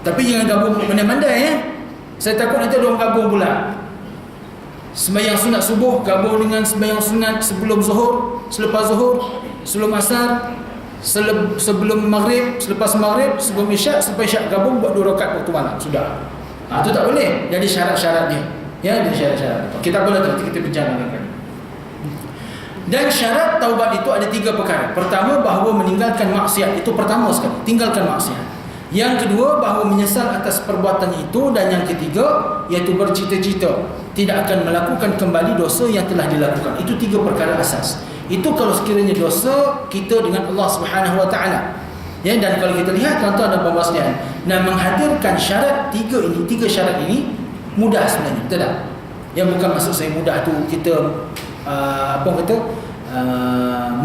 Tapi jangan gabung pandai-pandai ya. Saya takut nanti ada orang gabung pula. Sembahyang sunat subuh gabung dengan sembahyang sunat sebelum zuhur, selepas zuhur, sebelum asar, sebelum maghrib, selepas maghrib, sebelum isyak, selepas isyak gabung buat 2 rakaat waktu malam. Sudah. Itu tak boleh. Jadi syarat-syarat dia. Ya, jadi syarat-syarat. Kita boleh nanti kita bincang lagi. Dan syarat taubat itu ada 3 perkara. Pertama, bahawa meninggalkan maksiat. Itu pertama sekali, tinggalkan maksiat. Yang kedua, bahawa menyesal atas perbuatan itu. Dan yang ketiga, iaitu bercita-cita tidak akan melakukan kembali dosa yang telah dilakukan. Itu 3 perkara asas. Itu kalau sekiranya dosa kita dengan Allah Subhanahu Wa Taala. Ya, dan kalau kita lihat tuan-tuan dan puan-puan sekalian, menghadirkan syarat 3 syarat ini mudah sebenarnya, betul tak? Yang bukan maksud saya mudah tu kita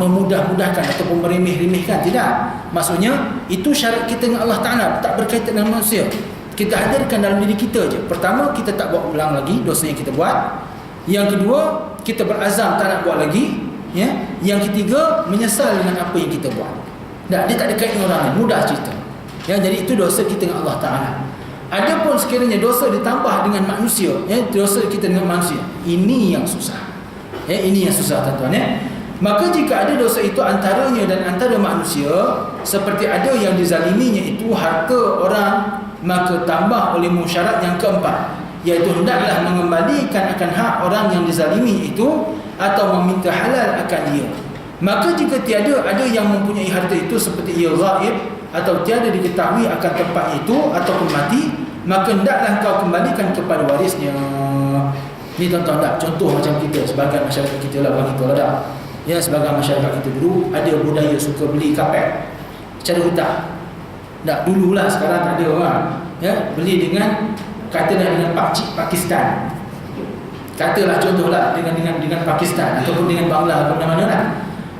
memudah-mudahkan ataupun meremeh-remehkan, tidak. Maksudnya itu syarat kita dengan Allah Ta'ala, tak berkaitan dengan manusia. Kita hadirkan dalam diri kita je. Pertama, kita tak buat ulang lagi dosa yang kita buat. Yang kedua, kita berazam tak nak buat lagi, ya. Yang ketiga, menyesal dengan apa yang kita buat. Dia tak ada kait dengan orang lain, mudah cerita. Ya, jadi itu dosa kita dengan Allah Ta'ala. Adapun sekiranya dosa ditambah dengan manusia, ya, dosa kita dengan manusia, ini yang susah. Ya, ini yang susah tuan-tuan, ya. Maka jika ada dosa itu antaranya dan antara manusia, seperti ada yang dizaliminya itu harta orang, maka tambah oleh syarat yang keempat, iaitu hendaklah mengembalikan akan hak orang yang dizalimi itu atau meminta halal akan dia. Maka jika tiada ada yang mempunyai harta itu seperti ia ghaib atau tiada diketahui akan tempat itu ataupun mati, maka hendaklah kau kembalikan kepada warisnya. Ni tuan-tuan tak? Contoh macam kita sebagai masyarakat kita lah, bagi kita lah tak? Ya, sebagai masyarakat kita dulu ada budaya suka beli kapet secara hutang. Tak, dululah, sekarang tak ada orang. Ya, beli dengan katalah dengan pakcik Pakistan. Katalah contohlah dengan Pakistan ataupun dengan Bangla atau mana-mana lah.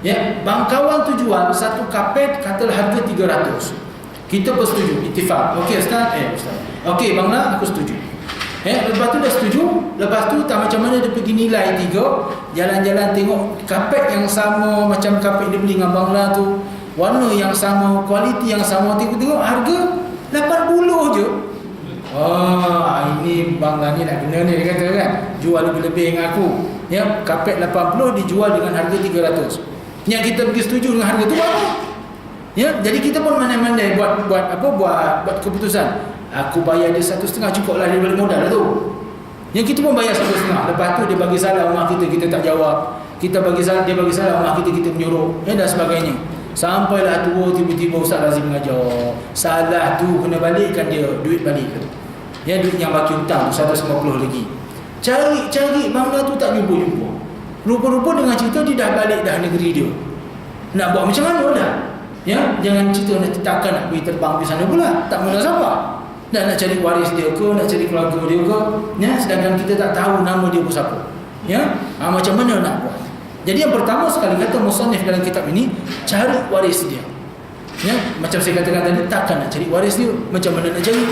Ya, bangkawan tu jual satu kapet katalah harga 300. Kita bersetuju, ittifaq. Okey ustaz, ustaz. Okey Bangla, aku setuju. Lepas tu dah setuju. Lepas tu tak macam mana dia pergi nilai 3, jalan-jalan tengok kapet yang sama macam kapet dia beli dengan Bangla tu, warna yang sama, kualiti yang sama, tengok harga 80 je. Ini Bangla ni nak kena ni, dia kata kan, jual lebih-lebih dengan aku. Ya, kapet 80 dijual dengan harga 300. Yang kita pergi setuju dengan harga tu berapa? Ya, jadi kita pun mandai-mandai buat keputusan. Aku bayar dia 1,5 cukup lah, dia balik modal lah tu. Yang kita pun bayar 1,5. Lepas tu dia bagi salah rumah kita, kita tak jawab. Kita bagi salah, dia bagi salah rumah kita, kita menyuruh, dan sebagainya. Sampailah tua tiba-tiba Ustaz Razim mengajar, salah tu kena balikkan dia duit balik tu. Ya, duit yang baki hutang 150 lagi. Cari Bangla tu tak jumpa. Rupa-rupa dengan cerita dia dah balik dah negeri dia. Nak buat macam mana dah? Ya, jangan cerita nanti takkan nak pergi terbang di sana pula, tak munasabah. Dan nak cari waris dia ke, nak cari keluarga dia ke, ya, sedangkan kita tak tahu nama dia pun siapa. Ya, macam mana nak buat? Jadi yang pertama sekali kata musannif dalam kitab ini, cari waris dia. Ya, macam saya katakan tadi, takkan nak cari waris dia, macam mana nak cari?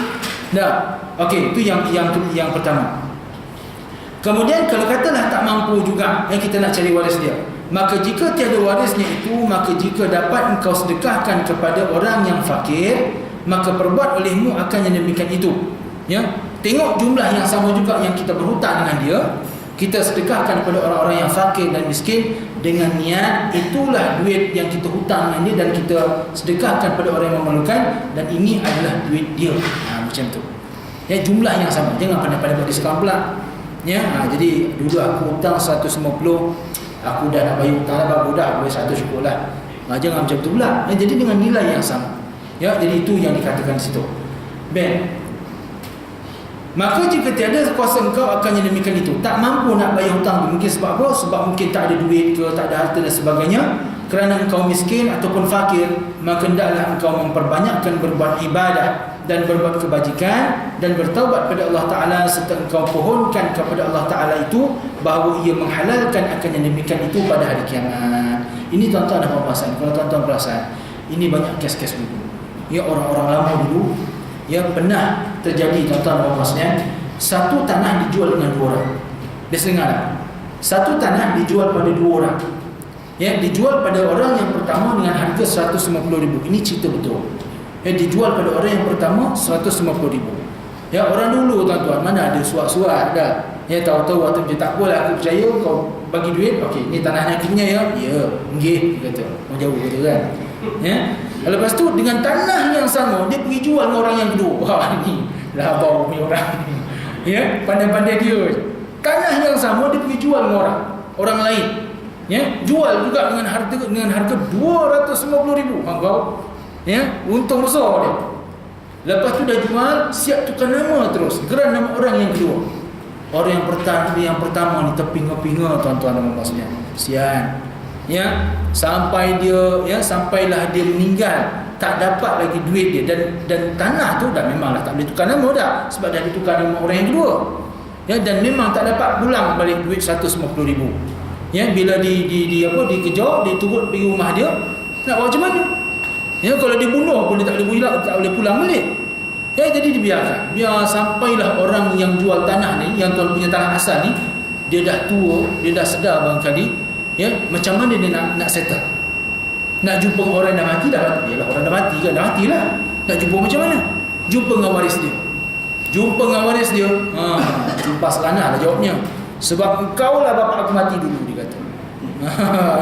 Dah. Okey, itu yang pertama. Kemudian kalau katalah tak mampu juga yang kita nak cari waris dia, maka jika tiada warisnya itu, maka jika dapat engkau sedekahkan kepada orang yang fakir, maka perbuat olehmu akan yang demikian itu. Ya, tengok jumlah yang sama juga yang kita berhutang dengan dia, kita sedekahkan kepada orang-orang yang fakir dan miskin dengan niat itulah duit yang kita hutang dengan dia dan kita sedekahkan kepada orang yang memerlukan, dan ini adalah duit dia. Macam tu. Ya, jumlah yang sama, jangan pandai-pandai buat diskaun pula. Ya, jadi dulu aku hutang 150, aku dah nak bayar hutang dah, baru dah boleh 100 cukup lah. Jangan macam tu pula. Jadi dengan nilai yang sama. Ya, jadi itu yang dikatakan di situ. Maka jika tiada kuasa engkau akan yang demikian itu, tak mampu nak bayar hutang tu, mungkin sebab apa? Sebab mungkin tak ada duit ke, tak ada harta dan sebagainya, kerana engkau miskin ataupun fakir, maka hendaklah engkau memperbanyakkan berbuat ibadah dan berbuat kebajikan dan bertaubat kepada Allah Ta'ala, serta engkau pohonkan kepada Allah Ta'ala itu bahawa ia menghalalkan akan yang demikian itu pada hari kiamat. Ini tuan-tuan ada perasan. Kalau tuan-tuan perasan, ini banyak kes-kes dulu. Ya, orang-orang lama dulu, ya, pernah terjadi tuan-tuan dan puan-puan, satu tanah dijual dengan 2 orang. Biasa dengar tak? Satu tanah dijual pada 2 orang. Ya, dijual pada orang yang pertama dengan harga 150,000. Ini cerita betul. Ya, dijual pada orang yang pertama 150,000. Ya, orang dulu tuan-tuan mana ada suat-suat dah. Ya, tahu-tahu waktu dia tak apalah, aku percaya kau bagi duit, okey, ni tanahnya aku punya ya. Ya, nggih kata. Mau jauh kata kan. Ya. Lepas tu dengan tanah yang sama dia pergi jual dengan orang yang kedua. Wah, ni Lah bau punya orang. Ya, pandai-pandai dia. Tanah yang sama dia pergi jual dengan orang lain. Ya, jual juga dengan harga 250,000. Kau, ya, untung besar dia. Lepas tu dah jual, siap tukar nama terus. Geran nama orang yang kedua. Orang yang pertama ni terpinga-pinga tuan-tuan dan puan sekalian. Sian. Ya, sampailah dia meninggal, tak dapat lagi duit dia, dan tanah tu dah memanglah tak boleh tukar nama dah sebab dah ditukar nama orang yang kedua. Ya, dan memang tak dapat pulang balik duit 150,000. Ya, bila dikejar, diturut pergi rumah dia, nak buat macam mana? Ya, kalau dibunuh pun dia tak boleh pulang balik. Ya, jadi dibiarkan. Biar sampailah orang yang jual tanah ni, yang tuan punya tanah asal ni, dia dah tua, dia dah sedar barangkali, ya, macam mana dia nak settle. Nak jumpa orang yang dah mati, yalah orang dah mati kan, dah matilah. Nak jumpa macam mana? Jumpa dengan waris dia. Jumpa selana lah jawabnya. Sebab engkau lah bapak aku mati dulu, dia kata.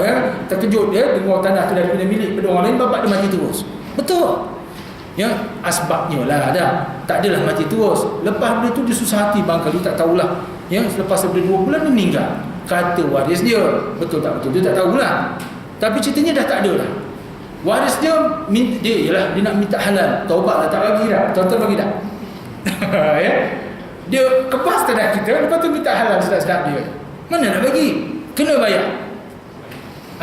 Ya, terkejut dia dengar tanah tu dari milik pada orang lain, bapak dia mati terus. Betul. Ya, asbabnya lah dah. Tak adalah mati terus. Lepas dia tu dia susah hati barangkali, tak tahulah. Ya, selepas daripada 2 bulan dia meninggal. Kata waris dia, betul tak betul dia tak tahulah. Tapi ceritanya dah tak ada lah. Waris dia ialah dia nak minta halal, taubat lah, tak bagi dah. Tuan-tuan bagi tak? Ya. Dia kepas tanah kita, lepas tu minta halal sedap-sedap dia. Mana nak bagi? Kena bayar.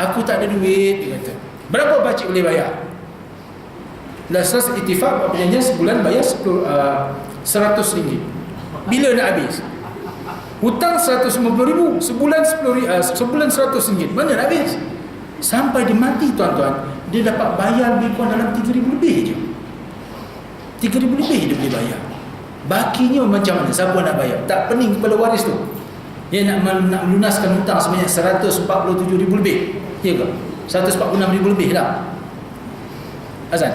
Aku tak ada duit, dia kata. Berapa pakcik boleh bayar? Lasas itifak perjanjian sebulan bayar RM100. Bila nak habis? Hutang RM150,000, sebulan RM100. Mana nak habis? Sampai dia mati tuan-tuan, dia dapat bayar lebih kurang dalam RM3,000 lebih je. RM3,000 lebih dia boleh bayar. Bakinya macam mana? Siapa nak bayar? Tak pening kepala waris tu. Dia nak melunaskan hutang sebanyak RM147,000 lebih. Ya ke? RM146,000 lebih dah. Azan?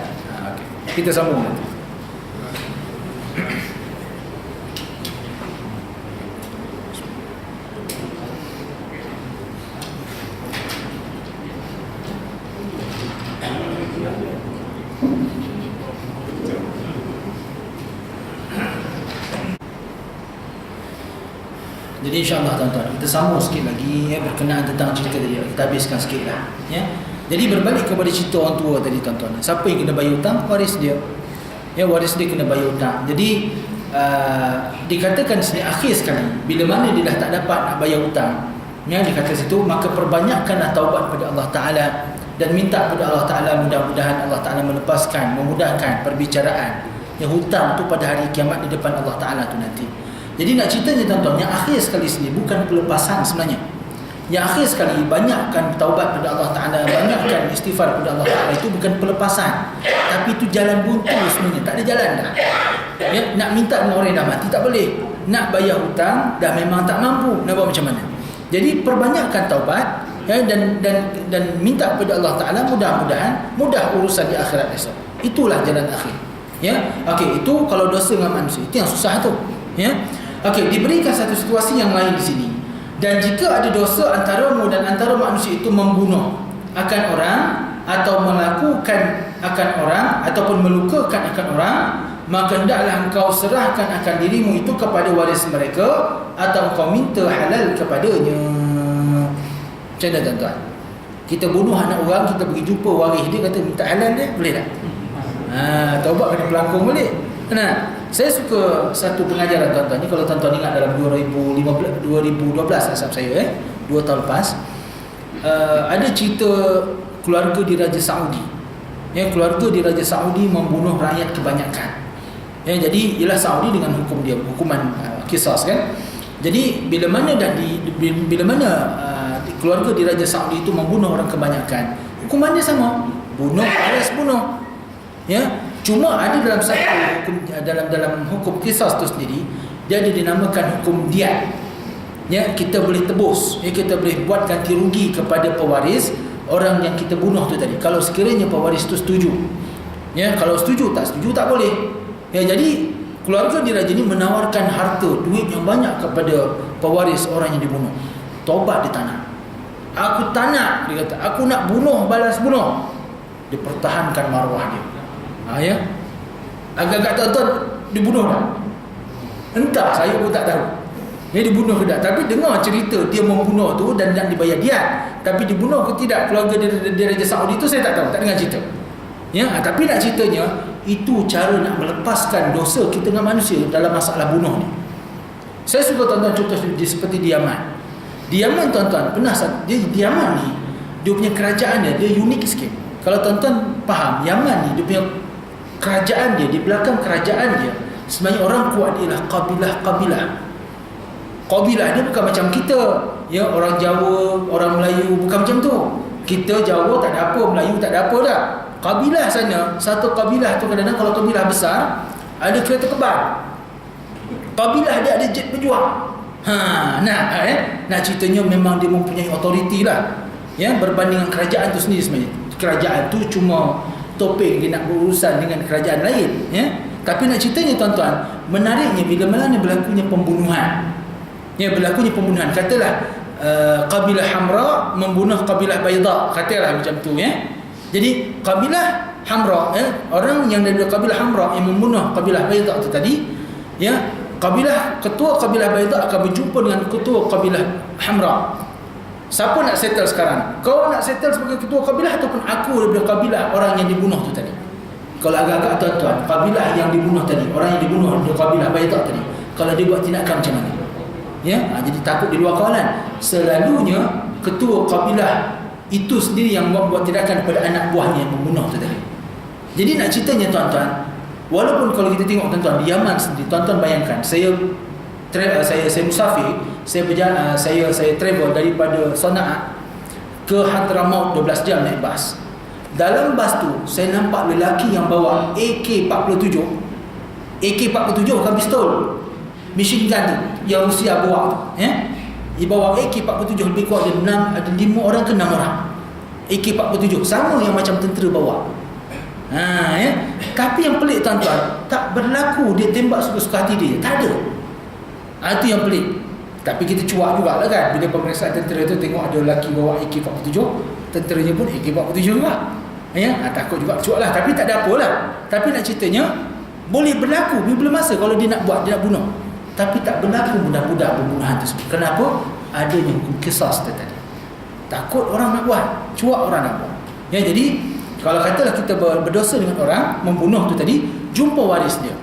Okay. Kita sambung nanti. Jadi insyaAllah tuan-tuan, kita sambung sikit lagi ya, berkenaan tentang cerita tadi. Kita habiskan sikit lah ya. Jadi berbalik kepada cerita orang tua tadi tuan-tuan, siapa yang kena bayar hutang? Waris dia. Ya, waris dia kena bayar hutang. Jadi dikatakan sini akhir sekali, bila mana dia dah tak dapat nak bayar hutang, ya, dikata situ, maka perbanyakkanlah taubat kepada Allah Ta'ala dan minta kepada Allah Ta'ala, mudah-mudahan Allah Ta'ala melepaskan, memudahkan perbicaraan yang hutang tu pada hari kiamat di depan Allah Ta'ala tu nanti. Jadi nak ceritanya tuan-tuan, yang akhir sekali sini bukan pelepasan sebenarnya. Yang akhir sekali, banyakkan taubat kepada Allah Ta'ala, banyakkan istighfar kepada Allah Ta'ala, itu bukan pelepasan, tapi itu jalan buntu sebenarnya. Tak ada jalan dah ya, nak minta dengan orang yang dah mati tak boleh, nak bayar hutang dah memang tak mampu, nak buat macam mana? Jadi perbanyakkan taubat ya, dan minta kepada Allah Ta'ala, mudah-mudahan mudah urusan di akhirat esok. Itulah jalan akhir ya. Okey, itu kalau dosa dengan manusia, itu yang susah tu ya. Okey, diberikan satu situasi yang lain di sini. Dan jika ada dosa antaramu dan antara manusia itu membunuh akan orang atau melakukan akan orang ataupun melukakan akan orang, maka hendaklah engkau serahkan akan dirimu itu kepada waris mereka atau engkau minta halal kepadanya. Macam mana tuan-tuan? Kita bunuh anak orang, kita pergi jumpa waris dia, kata minta halal dia, boleh tak? Taubat kena pelangkung balik. Nah, saya suka satu pengajaran tuan-tuan ni, kalau tuan-tuan ingat dalam 2012 asal saya 2 tahun lepas, ada cerita keluarga di Raja Saudi. Ya, keluarga di Raja Saudi membunuh rakyat kebanyakan. Ya, jadi ialah Saudi dengan hukum dia, hukuman qisas kan. Jadi bila mana keluarga di Raja Saudi itu membunuh orang kebanyakan, hukumannya sama, bunuh alias bunuh. Ya, cuma ada dalam satu hukum, dalam hukum qisas itu sendiri, dia ada dinamakan hukum diat. Ya, kita boleh tebus, ya, kita boleh buat ganti rugi kepada pewaris orang yang kita bunuh tu tadi, kalau sekiranya pewaris itu setuju. Ya, kalau setuju, tak setuju tak boleh. Ya, jadi keluarga di raja ini menawarkan harta, duit yang banyak kepada pewaris orang yang dibunuh. Taubat di tanah. Aku tak nak, dia kata, aku nak bunuh, balas bunuh. Dipertahankan maruah dia. Ya, agak-agak tuan-tuan dibunuh dah. Entah, saya pun tak tahu. Dia dibunuh ke tak. Tapi dengar cerita dia membunuh tu dan dibayar diat. Tapi dibunuh ke tidak keluarga dia Raja Saudi tu saya tak tahu, tak dengar cerita. Ya, tapi nak ceritanya itu cara nak melepaskan dosa kita dengan manusia dalam masalah bunuh ni. Saya suka tonton contoh seperti di Yaman. Di Yaman tuan-tuan, di Yaman ni dia punya kerajaan dia unik sikit. Kalau tuan-tuan faham, Yaman ni dia punya kerajaan dia, di belakang kerajaan dia sebenarnya orang kuat ialah kabilah-kabilah. Kabilah dia bukan macam kita, ya, orang Jawa, orang Melayu, bukan macam tu. Kita Jawa tak ada apa, Melayu tak ada apa dah. Kabilah sana, satu kabilah tu kadang-kadang kalau kabilah besar ada kereta kebal. Kabilah dia ada jet berjuang. Nak ceritanya memang dia mempunyai autoriti lah. Ya, berbanding dengan kerajaan tu sendiri sebenarnya. Kerajaan tu cuma topeng dia nak berurusan dengan kerajaan lain, ya. Tapi nak ceritanya tuan-tuan, menariknya bila mana berlakunya pembunuhan. Ya, berlakunya pembunuhan. Katalah kabilah Hamra membunuh kabilah Bayda, katalah macam tu, ya. Jadi kabilah Hamra, ya, orang yang dari kabilah Hamra yang membunuh kabilah Bayda tu tadi, ya, ketua kabilah Bayda akan berjumpa dengan ketua kabilah Hamra. Siapa nak settle sekarang? Kau nak settle sebagai ketua kabilah ataupun aku daripada kabilah orang yang dibunuh tu tadi? Kalau agak-agak tuan-tuan, kabilah yang dibunuh tadi, orang yang dibunuh dari kabilah Bayda tadi, kalau dia buat tindakan macam mana? Ya, jadi takut di luar kawalan. Selalunya ketua kabilah itu sendiri yang buat tindakan kepada anak buahnya yang membunuh tu tadi. Jadi nak ceritanya tuan-tuan, walaupun kalau kita tengok tuan-tuan di Yaman sendiri, tuan-tuan bayangkan, saya musafir, saya travel daripada Sana'a ke Hadramaut 12 jam naik bas. Dalam bas tu saya nampak lelaki yang bawa AK-47 bukan pistol, machine gun tu yang Rusia bawa tu, ya. Dia bawa AK-47, lebih kurang ada 5 orang ke 6 orang. AK-47 sama yang macam tentera bawa. Ya. Tapi yang pelik tuan-tuan, tak berlaku dia tembak suka-suka hati dia, tak ada. Itu yang pelik. Tapi kita cuak jugalah kan, bila pemeriksaan tentera tu tengok ada lelaki bawa AK-47, tenteranya pun AK-47 juga. Ya, takut juga cuak lah. Tapi tak ada apalah. Tapi nak ceritanya boleh berlaku bila masa kalau dia nak bunuh. Tapi tak berlaku mudah-mudah pembunuhan tersebut. Kenapa? Adanya hukum qisas tadi. Takut orang nak buat, cuak orang nak buat. Ya, jadi kalau katalah kita berdosa dengan orang, membunuh tu tadi, jumpa waris dia.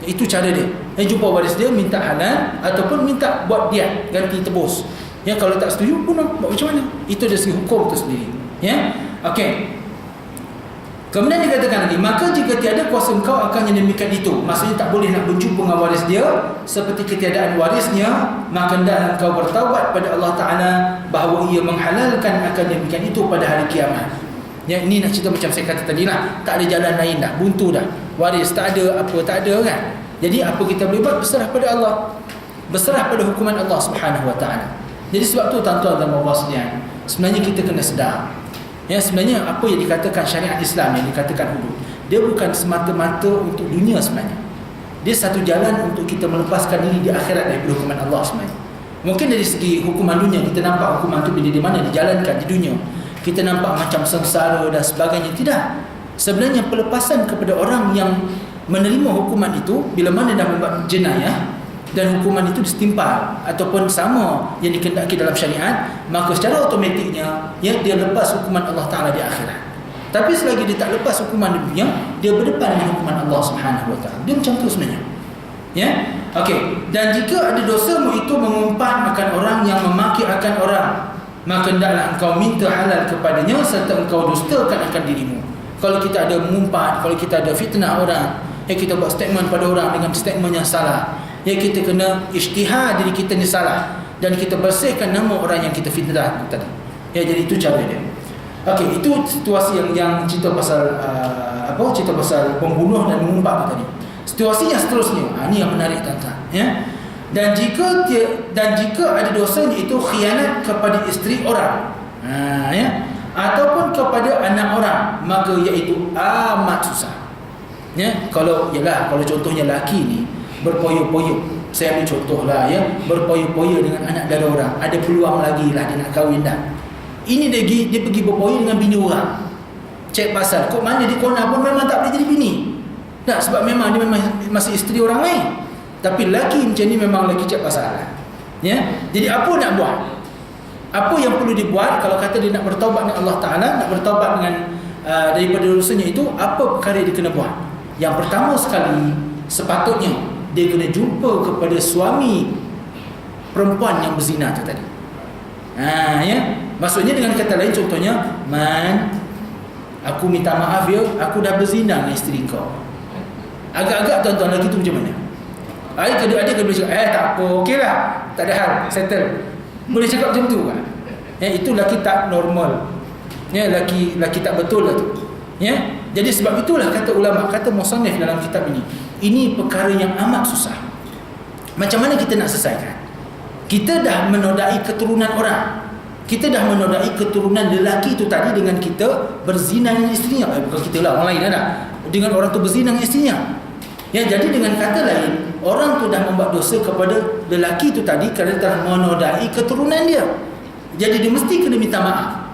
Itu cara dia. Jumpa waris dia, minta halal ataupun minta buat diat, ganti tebus. Ya, kalau tak setuju, bunuh. Buat macam mana? Itu dari segi hukum tu sendiri. Ya. Okey. Kemudian dikatakan lagi, maka jika tiada kuasa engkau akan yang demikian itu, maksudnya tak boleh nak berjumpa dengan waris dia seperti ketiadaan warisnya, maka hendaklah engkau bertaubat pada Allah Ta'ala bahawa ia menghalalkan akan demikian itu pada hari kiamat. Ya, ini nak cerita macam saya kata tadi lah, tak ada jalan lain dah, buntu dah, waris tak ada, apa tak ada kan. Jadi apa kita boleh buat? Berserah pada Allah, berserah pada hukuman Allah Subhanahu Wa Ta'ala. Jadi sebab tu tuan-tuan dan puan-puan sekalian, sebenarnya kita kena sedar. Ya, sebenarnya apa yang dikatakan syariat Islam, yang dikatakan hudud, dia bukan semata-mata untuk dunia sebenarnya. Dia satu jalan untuk kita melepaskan diri di akhirat dari hukuman Allah sebenarnya. Mungkin dari segi hukuman dunia kita nampak hukuman itu bila di mana dijalankan di dunia, kita nampak macam sengsara dan sebagainya. Tidak. Sebenarnya pelepasan kepada orang yang menerima hukuman itu bila mana dah membuat jenayah dan hukuman itu disetimpal ataupun sama yang dikehendaki dalam syariat, maka secara automatiknya ya, dia lepas hukuman Allah Ta'ala di akhirat. Tapi selagi dia tak lepas hukuman di dunia, dia berdepan dengan hukuman Allah Subhanahu Wa Ta'ala. Dia macam tu sebenarnya. Ya, okey. Dan jika ada dosamu itu mengumpat akan orang yang memaki akan orang, maka hendaklah engkau minta halal kepadanya serta engkau dustakan akan dirimu. Kalau kita ada mengumpat, kalau kita ada fitnah orang, kita buat statement pada orang dengan statement yang salah, kita kena ijtihad diri kita ni salah dan kita bersihkan nama orang yang kita fitnah tadi. Jadi itu cara dia. Okey, itu situasi yang cerita pasal cerita pasal pembunuh dan mengumpat tadi. Situasi yang seterusnya, ini yang menarik tuan-tuan, ya. Dan jika ada dosanya itu khianat kepada isteri orang, ya, ataupun kepada anak orang, maka iaitu amat susah. Ya, kalau contohnya laki ni berpoyo-poyo, saya ambil contoh lah, ya, berpoyo-poyo dengan anak dara orang, ada peluang lagi lah dia nak kahwin dah. Ini dia pergi berpoyo dengan bini orang. Cek pasal kok mana dia kona pun memang tak boleh jadi bini. Tak, sebab memang dia memang masih isteri orang lain. Tapi lelaki macam ni memang lelaki cak pasal. Ya. Jadi apa nak buat? Apa yang perlu dibuat kalau kata dia nak bertaubat dengan Allah Ta'ala, nak bertaubat dengan daripada dosanya itu, apa perkara dia kena buat? Yang pertama sekali, sepatutnya dia kena jumpa kepada suami perempuan yang berzina tu tadi. Ya. Maksudnya dengan kata lain, contohnya, Man, aku minta maaf ya, aku dah berzina dengan isteri kau. Agak-agak tuan-tuan lelaki tu macam mana? Adik boleh cakap, tak apa, okey lah, tak ada hal, settle. Boleh cakap macam tu kan? Itu lelaki tak normal. Lelaki tak betul lah tu. Jadi sebab itulah kata ulama, kata musannif dalam kitab ini perkara yang amat susah. Macam mana kita nak selesaikan? Kita dah menodai keturunan orang. Kita dah menodai keturunan lelaki itu tadi dengan kita berzina dengan isterinya. Bukan kita lah, orang lain lah. Dengan orang tu berzina dengan isterinya. Jadi dengan kata lain, orang tu dah membuat dosa kepada lelaki itu tadi kerana telah menodai keturunan dia. Jadi dia mesti kena minta maaf.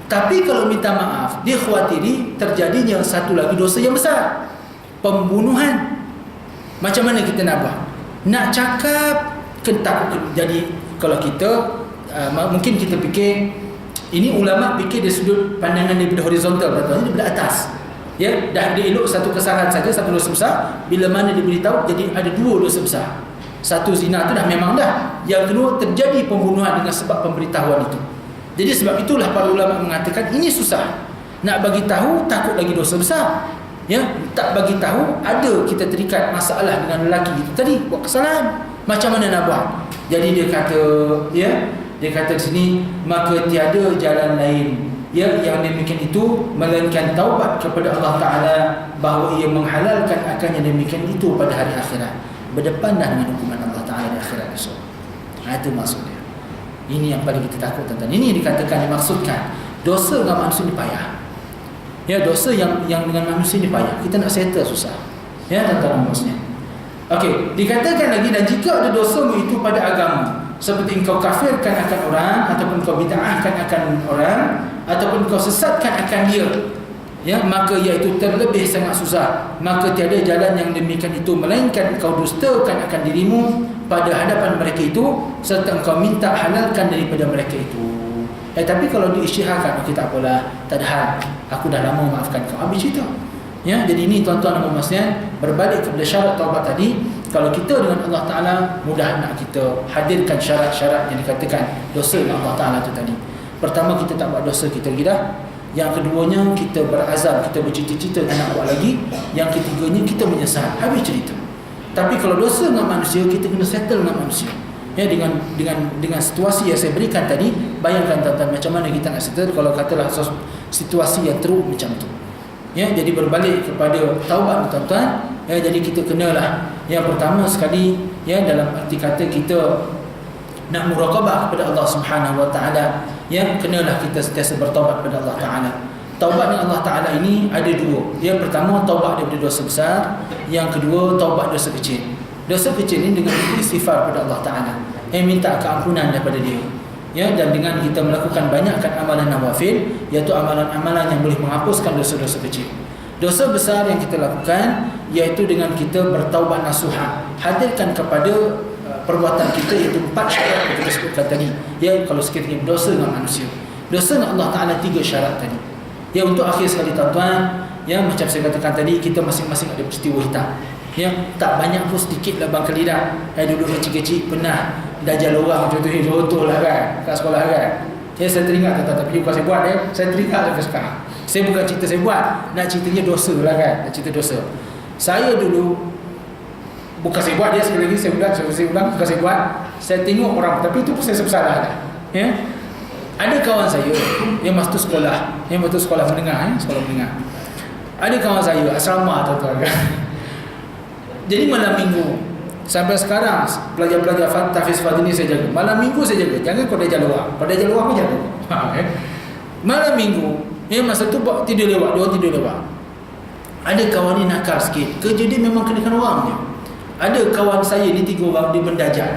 Tapi kalau minta maaf, dia khawatiri terjadinya satu lagi dosa yang besar, pembunuhan. Macam mana kita nak buat? Nak cakap takut. Jadi kalau kita mungkin kita fikir, ini ulama fikir dari sudut pandangan daripada horizontal, daripada atas. Dah dielok satu kesalahan saja, satu dosa besar. Bila mana dia beritahu, jadi ada dua dosa besar. Satu zina tu dah memang dah. Yang kedua terjadi pembunuhan dengan sebab pemberitahuan itu. Jadi sebab itulah para ulama mengatakan ini susah. Nak bagi tahu takut lagi dosa besar. Tak bagi tahu ada kita terikat masalah dengan lelaki itu tadi buat kesalahan. Macam mana nak buat? Jadi dia kata, dia kata di sini, maka tiada jalan lain yang demikian itu melainkan taubat kepada Allah Ta'ala, bahawa ia menghalalkan akan yang demikian itu pada hari akhirat, berdepan dah dengan hukuman Allah Ta'ala di akhirat esok. Itu maksudnya. Ini yang paling kita takut tentang. Ini dikatakan, dimaksudkan dosa dengan manusia ni payah. Dosa yang dengan manusia ni payah. Kita nak settle susah. Tentang maksudnya. Okey, dikatakan lagi, dan jika ada dosa itu pada agama, seperti engkau kafirkan akan orang, ataupun engkau bid'ahkan akan orang, ataupun engkau sesatkan akan dia, maka iaitu terlebih sangat susah. Maka tiada jalan yang demikian itu melainkan engkau dustakan akan dirimu pada hadapan mereka itu, serta engkau minta halalkan daripada mereka itu. Tapi kalau diisytiharkan, okey tak apalah, tak ada hal, aku dah lama maafkan kau, habis cerita. Jadi ini tuan-tuan dan puan-puan, berbalik kepada syarat taubat tadi. Kalau kita dengan Allah Ta'ala, mudah nak kita hadirkan syarat-syarat yang dikatakan dosa dengan Allah Ta'ala itu tadi. Pertama, kita tak buat dosa, kita lagi dah. Yang keduanya, kita berazam, kita bercita-cita tak nak buat lagi. Yang ketiganya, kita menyesal, habis cerita. Tapi kalau dosa dengan manusia, kita kena settle dengan manusia. Dengan situasi yang saya berikan tadi, bayangkan tuan-tuan macam mana kita nak settle kalau katalah situasi yang teruk macam tu. Jadi berbalik kepada taubat tuan-tuan. Jadi kita kenalah, yang pertama sekali, dalam arti kata kita nak muraqabah kepada Allah Subhanahu Wa Taala, kenalah kita sentiasa bertaubat kepada Allah Taala. Taubat dengan Allah Taala ini ada dua. Yang pertama, taubat daripada dosa besar. Yang kedua, taubat dosa kecil. Dosa kecil ini dengan istighfar kepada Allah Taala, minta keampunan daripada dia. Dan dengan kita melakukan banyakkan amalan nawafil, iaitu amalan-amalan yang boleh menghapuskan dosa-dosa kecil. Dosa besar yang kita lakukan, iaitu dengan kita bertaubat nasuha, hadirkan kepada perbuatan kita, iaitu 4 syarat yang kita sebutkan tadi. Kalau sekiranya dosa dengan manusia, dosa dengan Allah Ta'ala 3 syarat tadi. Untuk akhir sekali tuan-tuan, macam saya katakan tadi, kita masing-masing ada peristiwa hitam. Tak banyak pun, sedikit lah bangkal lidah. Dulu kecil-kecil pernah dajal orang contoh lah kan, kat sekolah kan. Saya teringat tapi bukan saya buat saya teringat sampai sekarang. Saya bukan cerita saya buat, nak ceritanya dosa lah kan, nak cerita dosa. Saya dulu, bukan saya buat, sekali lagi saya ulang, bukan saya buat. Saya tengok orang, tapi itu pun saya bersalah dah. Ada kawan saya yang masuk sekolah, menengah, sekolah menengah. Ada kawan saya asrama tuan-tuan kan. Jadi malam minggu, sampai sekarang pelajar-pelajar tahfiz Fadhili saya jaga. Malam minggu saya jaga. Jangan kau dajal luar. Kau dajal luar pun jaga. Malam minggu, masa tu tidur lewat, dia orang tidur lewat. Ada kawan ni nakal sikit. Kerja dia memang kenakan orang je. Ada kawan saya ni 3 orang, dia bendajal.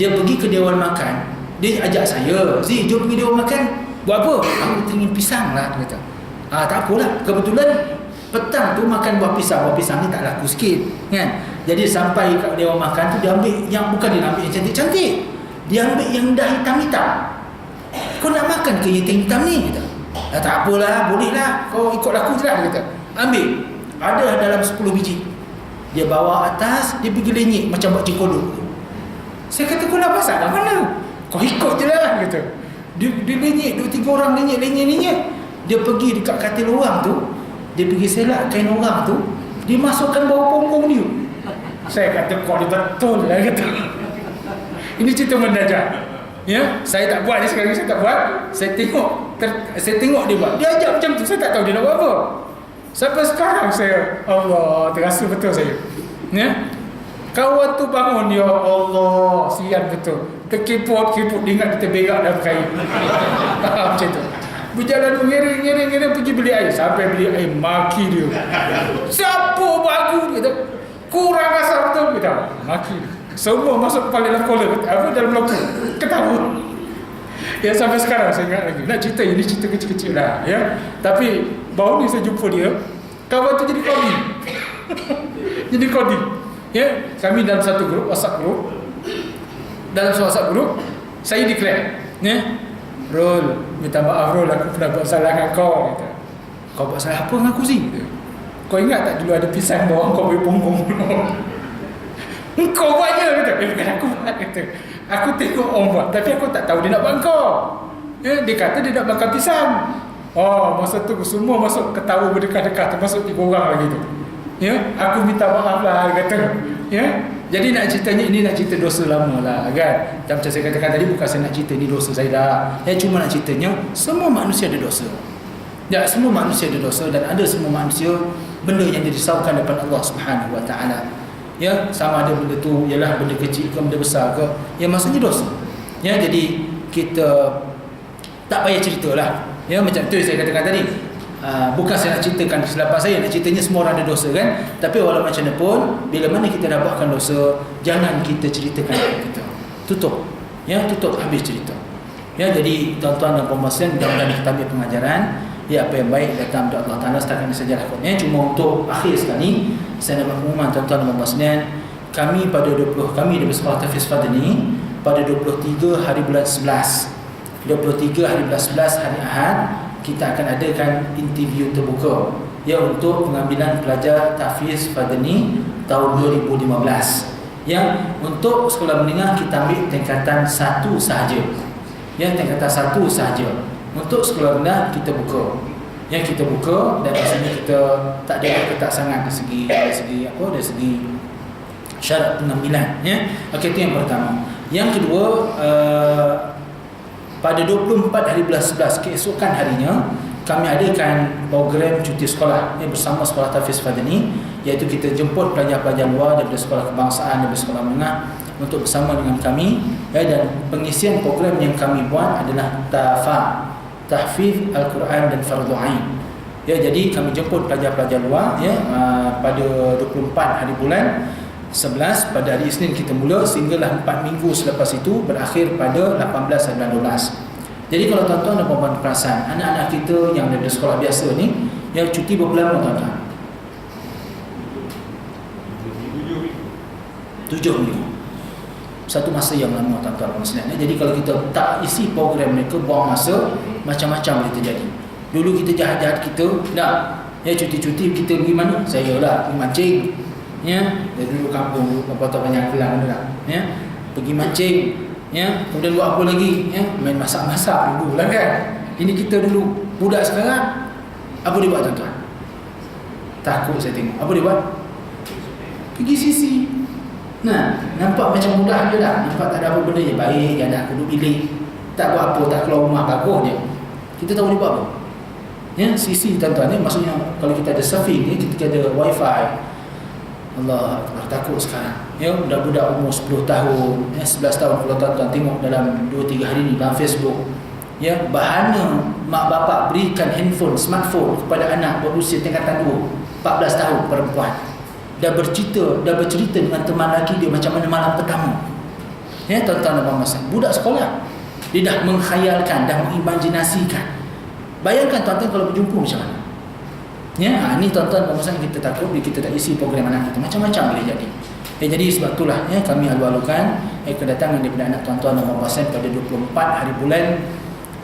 Dia pergi ke dewan makan. Dia ajak saya, "Zee, jom pergi dewan makan." "Buat apa?" "Aku teringin pisang lah," dia kata. Tak apalah. Kebetulan petang tu makan buah pisang. Buah pisang ni tak laku sikit kan. Jadi sampai kat dia orang makan tu, dia ambil yang bukan dia ambil yang cantik-cantik, dia ambil yang dah hitam-hitam. Kau nak makan ke yang hitam ni? Kata. Tak apalah, bolehlah, kau ikut aku je lah, dia kata. Ambil, ada dalam 10 biji. Dia bawa atas, dia pergi lenyek macam buat cikodok. Saya kata, kau nak masak kat mana? Kau ikut je lah, kata. Dia lenyek, 2-3 orang lenyek. Dia pergi dekat katil orang tu, dia pergi selak kain orang tu, dia masukkan bawah punggung dia. Saya kata, kau ni betul lah, kata. Ini cerita mendadak. Ya, saya tak buat ni sekarang, saya tak buat. Saya tengok dia buat. Dia ajak macam tu, saya tak tahu dia nak buat apa. Sampai sekarang saya, Allah, terasa betul saya. Ya. Kawan tu bangun, ya Allah, sian betul. Terkiput, dia ingat kita berak dalam kain. Macam tu. Berjalan mengiring pergi beli air. Sampai beli air, maki dia. Siapa bagus? Dia kata, kurang asal betul. Dia kata, maki dia. Semua masuk kepala dalam kola. Apa dalam loku. Ketawa. Ya, sampai sekarang saya ingat lagi. Nak cerita, ini cerita kecil-kecil lah. Ya. Tapi baru ni saya jumpa dia, kawan tu jadi kodi. Jadi kodi. Ya, kami dalam satu grup, WhatsApp grup. Dalam WhatsApp grup, saya declare, ya, Rul, minta maaf Rul, aku pernah buat salah dengan kau. Kata. Kau buat salah apa dengan aku sih? Kau ingat tak dulu ada pisang bawah kau beri punggung? Kau buatnya, kata. Bukan aku buat, kata. Aku tengok orang buat, tapi aku tak tahu dia nak buat kau. Ya, dia kata dia nak makan pisang. Oh, masa tu semua masuk ketawa berdekat-dekat, termasuk 3 orang lagi tu. Ya, aku minta maaf lah, kata. Ya, jadi nak ceritanya ini nak cerita dosa lama lah, kan? Macam saya katakan tadi, bukan saya nak cerita ni dosa saya dah. Ya, cuma nak ceritanya semua manusia ada dosa. Ya, semua manusia ada dosa, dan ada semua manusia benda yang dirisaukan daripada Allah Subhanahu Wa Taala. Ya, sama ada benda tu ialah benda kecil ke benda besar ke, ya maksudnya dosa. Ya, jadi kita tak payah ceritalah. Ya, macam tu saya katakan tadi. Bukan saya nak ceritakan kesilapan saya, nak ceritanya semua orang ada dosa, kan? Tapi walau macam mana pun, bila mana kita dah buatkan dosa, jangan kita ceritakan kita. Tutup. Ya, tutup, habis cerita. Ya, jadi tuan-tuan dan puan-puan sekalian, mudah-mudahan kita ambil pengajaran. Ya, apa yang baik datang dari Allah Taala, setakat ini sajalah. Ya, cuma untuk akhir sekali, saya nak mengumumkan tuan-tuan dan puan-puan sekalian, kami dari Sekolah Tahfiz Fadani pada 23 hari bulan 11. 23 hari bulan 11 hari Ahad, kita akan adakan interview terbuka, ya, untuk pengambilan pelajar Tahfiz Fadani tahun 2015. Yang untuk sekolah menengah kita ambil tingkatan 1 sahaja. Ya, tingkatan 1 sahaja. Untuk sekolah rendah kita buka. Ya, kita buka, dan maksudnya kita tak ada ketat sangat dari segi syarat pengambilan, ya. Okey, itu yang pertama. Yang kedua, pada 24 hari bulan 11, keesokan harinya, kami adakan program cuti sekolah, ya, bersama Sekolah Tahfiz Fadani, iaitu kita jemput pelajar-pelajar luar daripada sekolah kebangsaan, daripada sekolah menengah untuk bersama dengan kami, ya, dan pengisian program yang kami buat adalah tahfiz Al-Quran dan Fardhu Ain. Ya, jadi kami jemput pelajar-pelajar luar, ya, pada 24 hari bulan 11 pada hari Isnin kita mula, sehinggalah 4 minggu selepas itu berakhir pada 18 dan 12. Jadi kalau tuan-tuan dan puan-puan perasan, anak-anak kita yang dari sekolah biasa ni, yang cuti berapa lama tuan-tuan? 7 minggu. Satu masa yang lama tuan-tuan dan puan-puan. Jadi kalau kita tak isi program mereka, buang masa, macam-macam boleh terjadi. Dulu kita jahat-jahat kita, ya, cuti-cuti kita pergi mana? Saya lah pergi mancing. Ya, dari dulu kampung apa-apa banyak kelang dah. Ya, pergi mancing, ya, kemudian buat apa lagi? Ya, main masak-masak dulu lah, kan. Ini kita dulu. Budak sekarang apa dia buat, tuan-tuan? Takut saya tengok. Apa dia buat? Pergi sisi. Nah, nampak macam mudah je dah. Nampak tak ada apa benda je, baik je, anak duduk bilik, tak buat apa, tak keluar rumah, bagus je. Kita tahu dia buat apa? Ya, sisi tuan-tuan ni, maksudnya kalau kita ada surfing ni, kita ada wifi. Allah Akbar, takut sekarang. Ya, budak-budak umur 10 tahun, 11 tahun, kalau tuan-tuan tengok dalam 2-3 hari ni dalam Facebook, ya, bahana mak bapak berikan handphone, smartphone kepada anak berusia tingkatan 2, 14 tahun perempuan. Dah bercerita dengan teman lelaki dia macam mana malam pertama. Ya, tuan-tuan dan puan-puan, budak sekolah. Dia dah menghayalkan, dah mengimajinasikan. Bayangkan tuan-tuan kalau berjumpa macam mana. Ya, ini tuan-tuan pemirsa, kita takut kita tak isi program anak kita, macam-macam boleh jadi. Jadi sebab itulah kami alu-alukan kedatangan daripada anak tuan-tuan dan puan-puan pada 24 hari bulan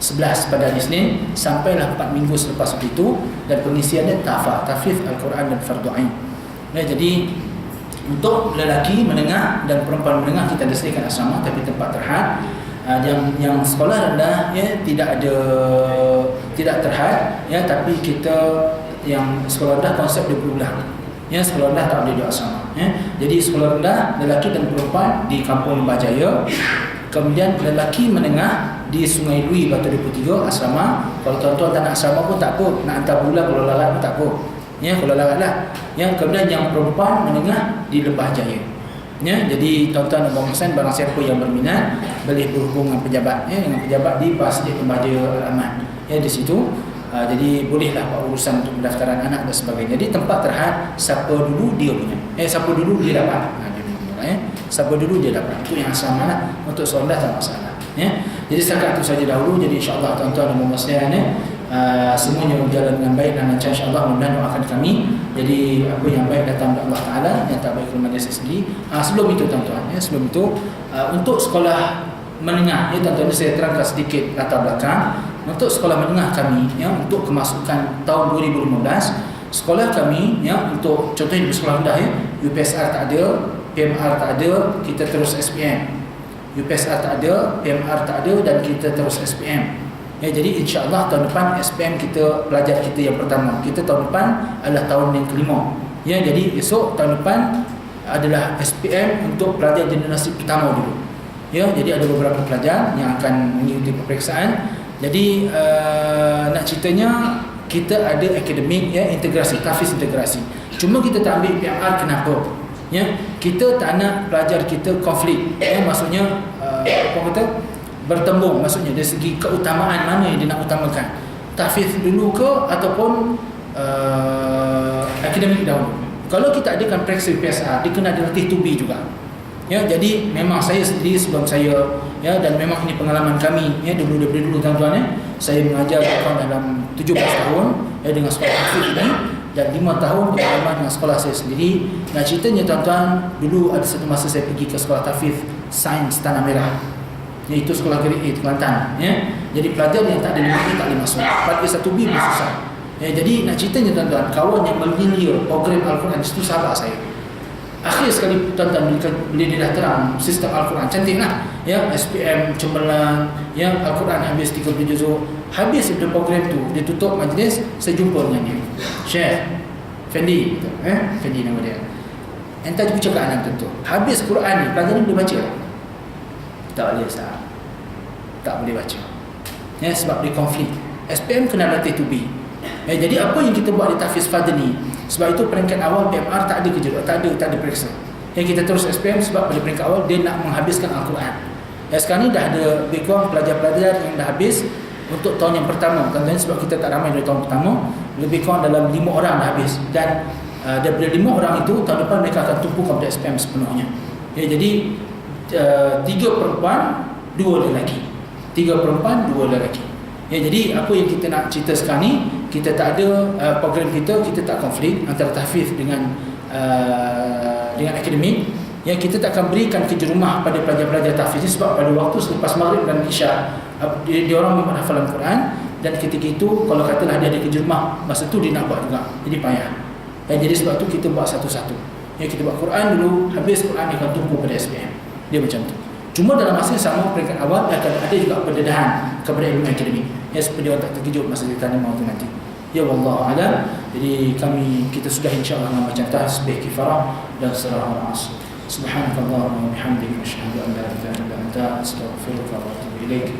11 pada hari Isnin sampailah 4 minggu selepas itu, dan pengisiannya tahfiz Al-Quran dan fardu ain. Jadi untuk lelaki menengah dan perempuan menengah kita disediakan asrama tapi tempat terhad. Yang sekolah rendah tidak terhad tapi kita yang sekolah rendah konsep 20 bulan. Sekolah rendah tak boleh di asrama. Jadi sekolah rendah lelaki dan perempuan di Kampung Lembah Jaya. Kemudian lelaki menengah di Sungai Lui Batu 23 asrama. Kalau tuan-tuan tak nak asrama pun tak apa, nak hantar bulan kalau larat pun tak apa. Kalau larat lah. Kemudian yang perempuan menengah di Lembah Jaya. Jadi tuan-tuan dan puan-puan, barang siapa yang berminat boleh berhubung dengan pejabat dengan pejabat di Masjid Lembah Jaya Al-Aman di situ. Jadi bolehlah buat urusan untuk pendaftaran anak dan sebagainya. Jadi tempat terhad, siapa dulu dia punya. Siapa dulu dia dapat. Siapa dulu dia dapat. Itu yang asrama lah. Untuk soalan tak masalah. Jadi setakat itu saja dahulu. Jadi insya-Allah tuan-tuan dan puan-puan semuanya berjalan dengan baik dan lancar, insya-Allah. Mudah-mudahan doakan kami. Jadi apa yang baik datang dari Allah Taala, yang tak baik dari saya sendiri. Sebelum itu tuan-tuan, sebelum itu untuk sekolah menengah, tuan-tuan, saya terangkan sedikit latar belakang. Untuk sekolah menengah kami, untuk kemasukan tahun 2015, sekolah kami, untuk contohnya di sekolah rendah, UPSR tak ada, PMR tak ada, kita terus SPM. UPSR tak ada, PMR tak ada, dan kita terus SPM. Jadi insya-Allah tahun depan SPM kita, pelajar kita yang pertama. Kita tahun depan adalah tahun yang kelima. Jadi esok tahun depan adalah SPM untuk pelajar generasi pertama dulu. Jadi ada beberapa pelajar yang akan mengikuti peperiksaan. Jadi nak ceritanya kita ada akademik integrasi, tahfiz integrasi. Cuma kita tak ambil PMR, kenapa? Kita tak nak pelajar kita konflik. Maksudnya apa kata, bertembung. Maksudnya dari segi keutamaan mana yang dia nak utamakan, tahfiz dulu ke ataupun akademik dahulu. Kalau kita adakan periksa PSR, dia kena ada latih to be juga. Jadi memang saya sendiri sebelum saya dan memang ini pengalaman kami daripada dulu tuan-tuan, saya mengajar dalam 17 tahun dengan sekolah tahfiz ini, dan 5 tahun pengalaman dengan sekolah saya sendiri. Nah, ceritanya tuan-tuan, dulu ada satu masa saya pergi ke sekolah tahfiz Sains Tanah Merah, iaitu sekolah grade A Kelantan. Jadi pelajar yang tak ada 5 tak boleh masuk, pada 1B pun susah. Jadi nak ceritanya tuan-tuan, kawan yang mengilir program Al-Quran itu sahabat saya. Akhir sekali tuan-tuan, bila dia dah terang sistem Al-Quran, cantik lah SPM cemerlang, Al-Quran habis 30 juzuk. Habis itu program tu, dia tutup majlis, saya jumpa dengan dia, Syekh Fendi, Fendi nama dia. Entah juga cakap anak tu, habis Quran ni, pelajar ni boleh baca? Tak boleh, sah. Tak boleh baca. Sebab dia konflik. SPM kena latih to be. Jadi apa yang kita buat di tahfiz fadl ni, sebab itu peringkat awal PMR tak ada kerja, tak ada periksa. Kita terus SPM sebab pada peringkat awal dia nak menghabiskan Al-Quran. Sekarang ni dah ada lebih kurang pelajar-pelajar yang dah habis untuk tahun yang pertama. Kan, sebab kita tak ramai dari tahun pertama, lebih kurang dalam 5 orang dah habis. Dan daripada 5 orang itu, tahun depan mereka akan tumpu kepada SPM sepenuhnya. Jadi 3 perempuan, 2 lelaki. 3 perempuan, 2 lelaki. Jadi apa yang kita nak cerita sekarang ni, kita tak ada program kita tak konflik antara tahfiz dengan akademik. Kita tak akan berikan kerja rumah pada pelajar-pelajar tahfiz, sebab pada waktu selepas maghrib dan isyak dia orang membuat hafalan Quran, dan ketika itu kalau katalah dia ada kerja rumah, masa tu dia nak buat juga, jadi payah. Jadi sebab tu kita buat satu-satu. Kita buat Quran dulu, habis Quran dia akan tumpu pada SPM. Dia macam tu. Cuma dalam masa yang sama, peringkat awal akan ada juga pendedahan kepada ilmu akademik. Seperti orang tak terkejut masa dia tanya mahu tu nanti. Wallahu a'lam. Jadi kita sudah insya-Allah dengan macam tasbih kifarah dan surah Al-Asr. Subhanakallahumma wa bihamdika asyhadu an la ilaha illa anta astaghfiruka wa atubu ilaik.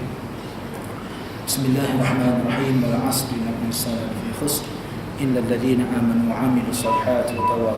Bismillahirrahmanirrahim. Wal 'asri innal insana lafi khusr illa alladhina amanu wa 'amilus salihati wa